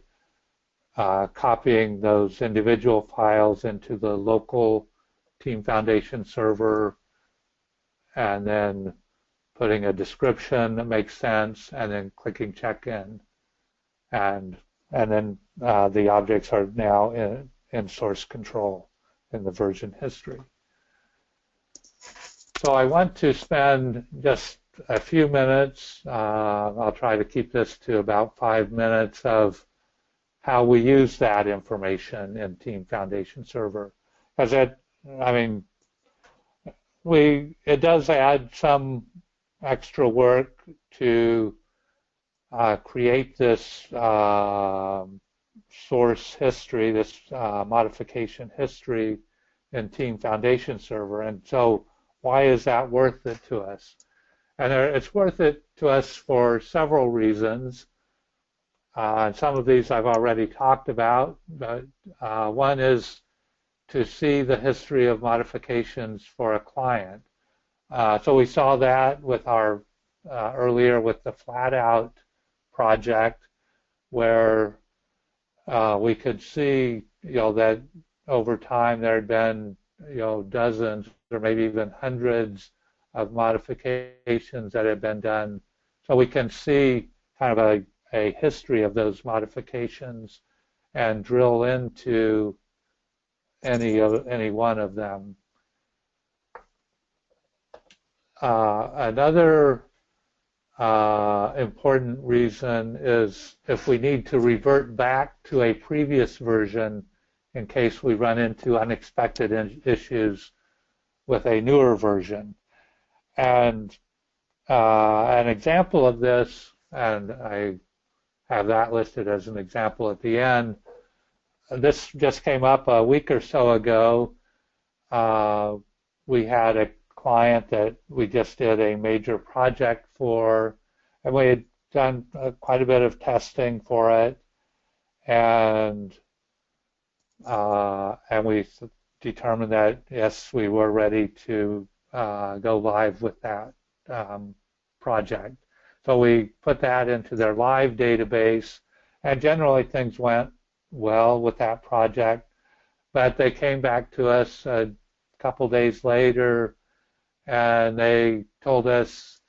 copying those individual files into the local Team Foundation server and then putting a description that makes sense and then clicking check-in. And then the objects are now in source control in the version history. So I want to spend just a few minutes, I'll try to keep this to about 5 minutes, of how we use that information in Team Foundation Server. Because it does add some extra work to create this source history, this modification history in Team Foundation Server. And so why is that worth it to us? And it's worth it to us for several reasons. And some of these I've already talked about, but one is to see the history of modifications for a client. So we saw that with our earlier with the flat out project, where we could see, that over time there had been, dozens or maybe even hundreds of modifications that had been done. So we can see kind of a history of those modifications and drill into any one of them. Another important reason is if we need to revert back to a previous version in case we run into unexpected issues with a newer version. And an example of this, and I have that listed as an example at the end, this just came up a week or so ago. We had a client that we just did a major project for, and we had done quite a bit of testing for it, and we determined that yes, we were ready to go live with that project. So we put that into their live database, and generally things went well with that project, but they came back to us a couple days later and they told us,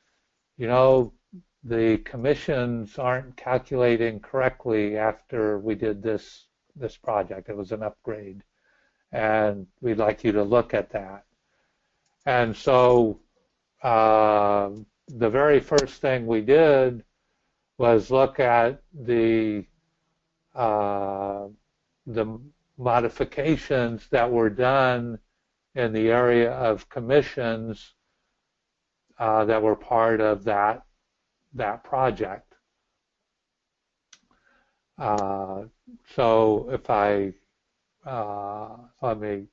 the commissions aren't calculating correctly after we did this project. It was an upgrade, and we'd like you to look at that. And so the very first thing we did was look at the modifications that were done in the area of commissions that were part of that project. So if I let me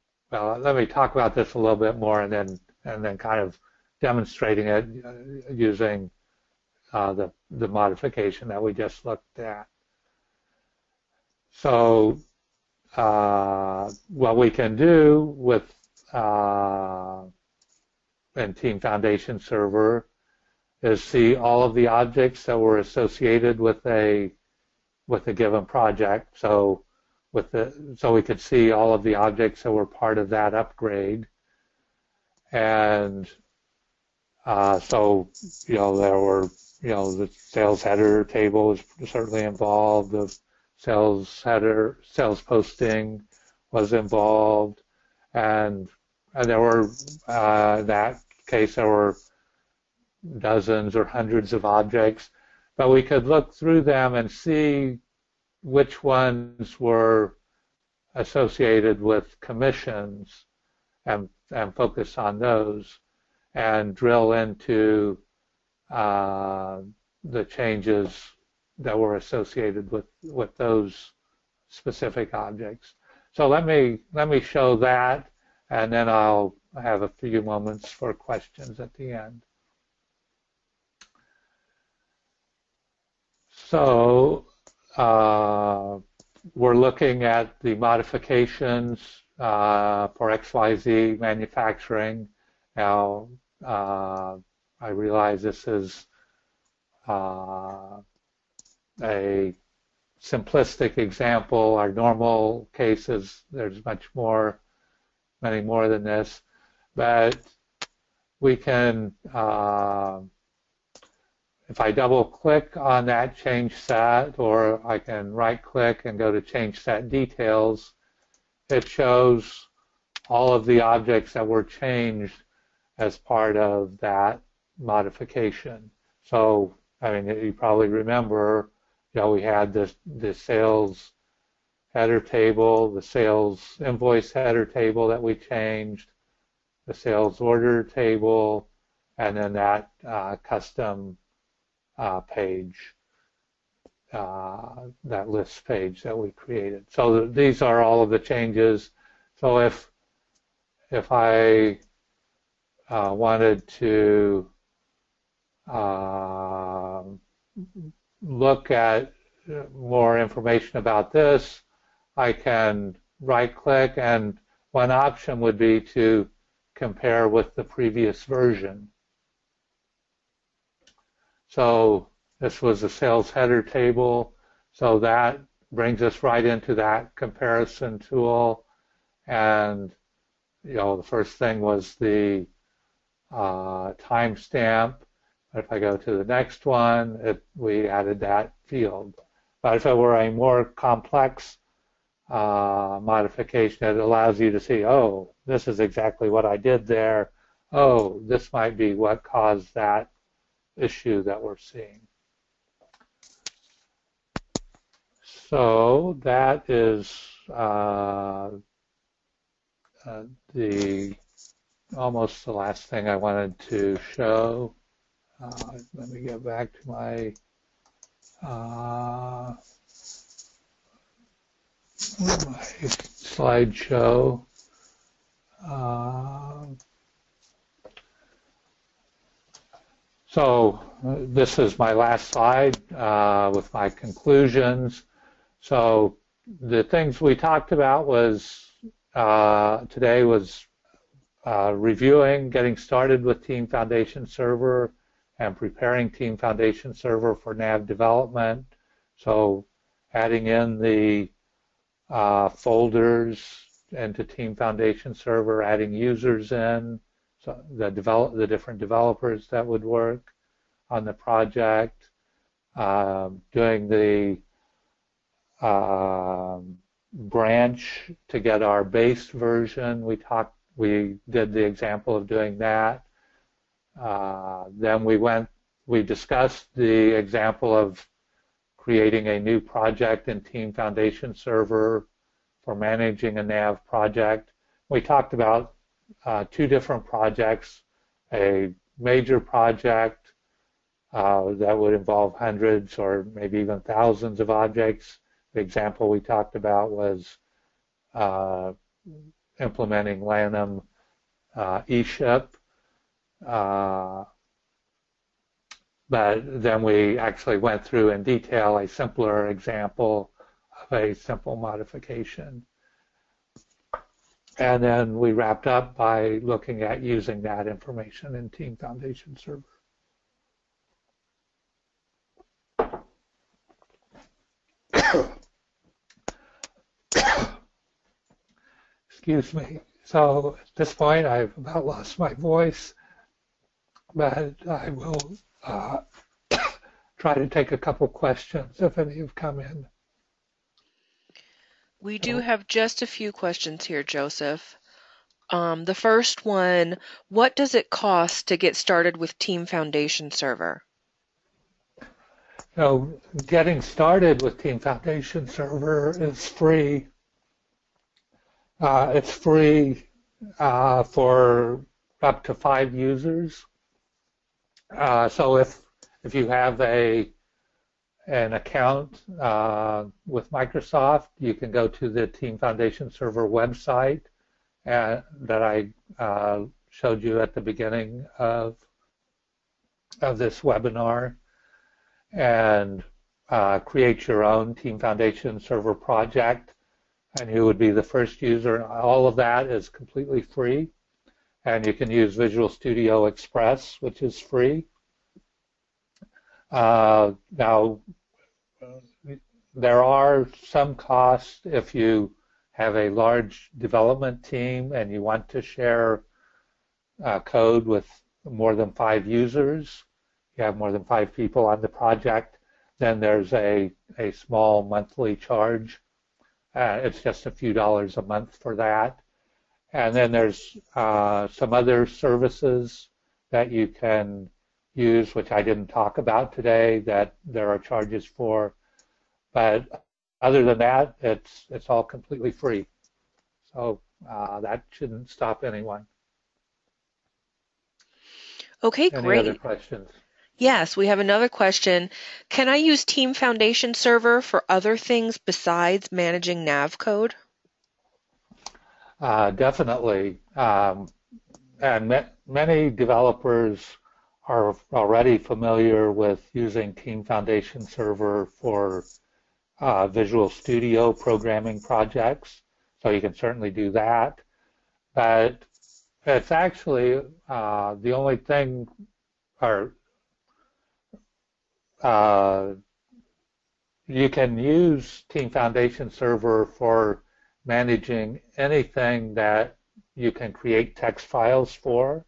talk about this a little bit more, and then kind of demonstrating it using the modification that we just looked at. So what we can do with in Team Foundation Server is see all of the objects that were associated with a given project. So we could see all of the objects that were part of that upgrade, and so there were the sales header table is certainly involved. The sales header, sales posting was involved, and there were in that case there were dozens or hundreds of objects, but we could look through them and see which ones were associated with commissions and focus on those and drill into the changes that were associated with those specific objects. So let me show that, and then I'll have a few moments for questions at the end. So we're looking at the modifications for XYZ manufacturing. Now, I realize this is a simplistic example. Our normal cases, there's many more than this, but we can, if I double click on that change set, or I can right click and go to change set details, it shows all of the objects that were changed as part of that modification. So, I mean, you probably remember, we had the sales header table, the sales invoice header table that we changed, the sales order table, and then that custom page, that list page that we created. So these are all of the changes. So if I wanted to look at more information about this, I can right click, and one option would be to compare with the previous version. So this was the sales header table, so that brings us right into that comparison tool. And the first thing was the timestamp. If I go to the next one, we added that field. But if it were a more complex modification, it allows you to see, oh, this is exactly what I did there. Oh, this might be what caused that issue that we're seeing. So that is almost the last thing I wanted to show. Let me get back to my slideshow. So this is my last slide with my conclusions. So the things we talked about today was reviewing, getting started with Team Foundation Server, and preparing Team Foundation Server for NAV development. So adding in the folders into Team Foundation Server, adding users in, so the different developers that would work on the project, doing the branch to get our base version. We did the example of doing that. Then we discussed the example of creating a new project in Team Foundation Server for managing a NAV project. We talked about two different projects, a major project that would involve hundreds or maybe even thousands of objects. The example we talked about was implementing Lanham eShip. But then we actually went through in detail a simpler example of a simple modification. And then we wrapped up by looking at using that information in Team Foundation Server. Excuse me. So at this point, I've about lost my voice, but I will try to take a couple questions if any have come in. We do have just a few questions here, Joseph. The first one, what does it cost to get started with Team Foundation Server? So getting started with Team Foundation Server is free. It's free for up to 5 users. So if you have an account with Microsoft, you can go to the Team Foundation Server website that I showed you at the beginning of this webinar, and create your own Team Foundation Server project, and you would be the first user. All of that is completely free. and you can use Visual Studio Express, which is free. Now, there are some costs if you have a large development team and you want to share code with more than 5 users. You have more than 5 people on the project, then there's a small monthly charge. It's just a few dollars a month for that. And then there's some other services that you can use, which I didn't talk about today, that there are charges for. But other than that, it's all completely free. So that shouldn't stop anyone. Okay, Any great. other questions? Yes, we have another question. Can I use Team Foundation Server for other things besides managing NAV code? Definitely. And many developers are already familiar with using Team Foundation Server for Visual Studio programming projects, so you can certainly do that. But it's actually the only thing, or you can use Team Foundation Server for managing anything that you can create text files for.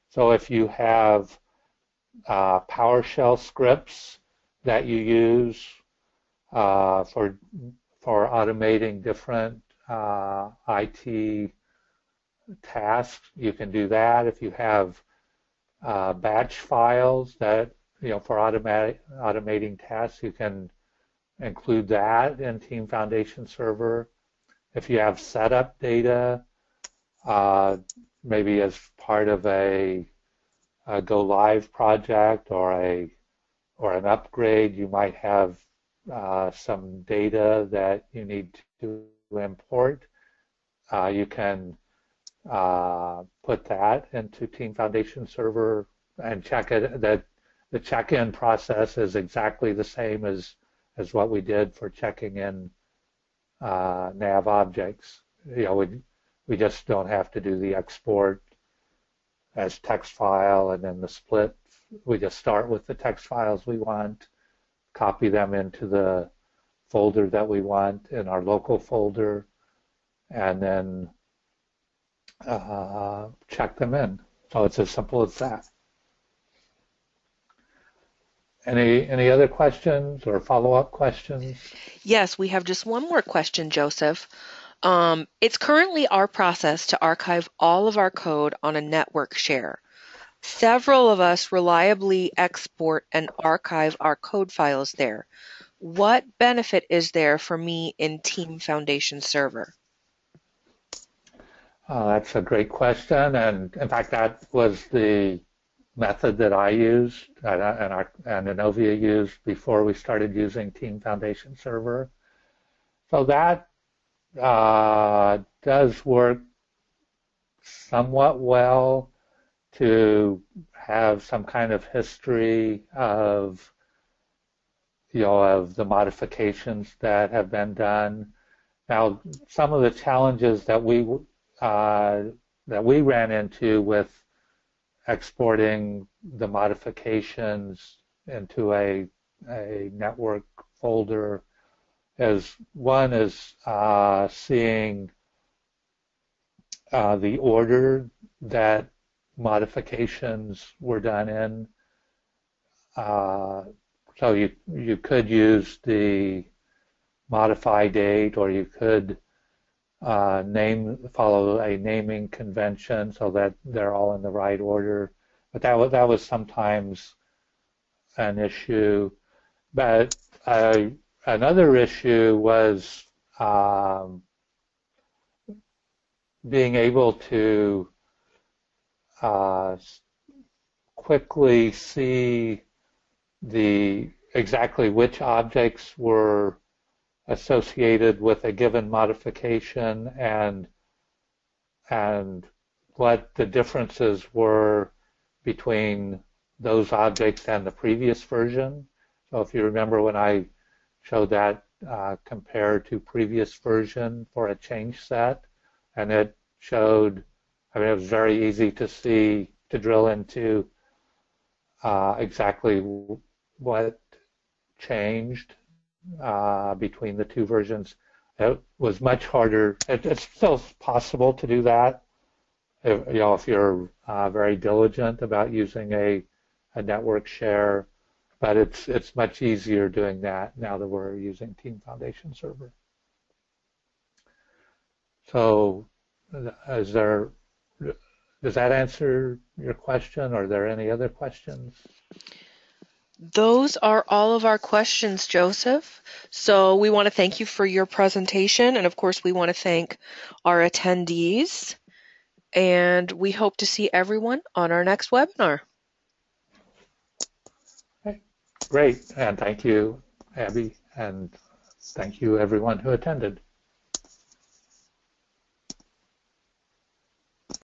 So if you have PowerShell scripts that you use for automating different IT tasks, you can do that. If you have batch files that for automating tasks, you can include that in Team Foundation Server. If you have setup data, maybe as part of a go live project or an upgrade, you might have some data that you need to import. You can put that into Team Foundation Server and check it. That the check-in process is exactly the same as what we did for checking in NAV objects. We just don't have to do the export as text file and then the split. We just start with the text files we want, copy them into the folder that we want in our local folder, and then check them in. So it's as simple as that. Any other questions or follow-up questions? Yes, we have just one more question, Joseph. It's currently our process to archive all of our code on a network share. Several of us reliably export and archive our code files there. What benefit is there for me in Team Foundation Server? That's a great question, and in fact, that was the method that I used and Innovia used before we started using Team Foundation Server. So that does work somewhat well to have some kind of history of of the modifications that have been done. Now, some of the challenges that we ran into with exporting the modifications into a network folder is one is seeing the order that modifications were done in. So you could use the modify date, or you could follow a naming convention so that they're all in the right order. But that was sometimes an issue. But another issue was being able to quickly see exactly which objects were associated with a given modification and what the differences were between those objects and the previous version. So if you remember when I showed that compare to previous version for a change set, and it showed I mean, it was very easy to see, to drill into exactly what changed between the two versions. It was much harder. It's still possible to do that if you're very diligent about using a network share, but it's much easier doing that now that we're using Team Foundation Server. So does that answer your question, or are there any other questions? Those are all of our questions, Joseph. So we want to thank you for your presentation, and of course we want to thank our attendees, and we hope to see everyone on our next webinar. Okay, great, and thank you, Abby, and thank you everyone who attended.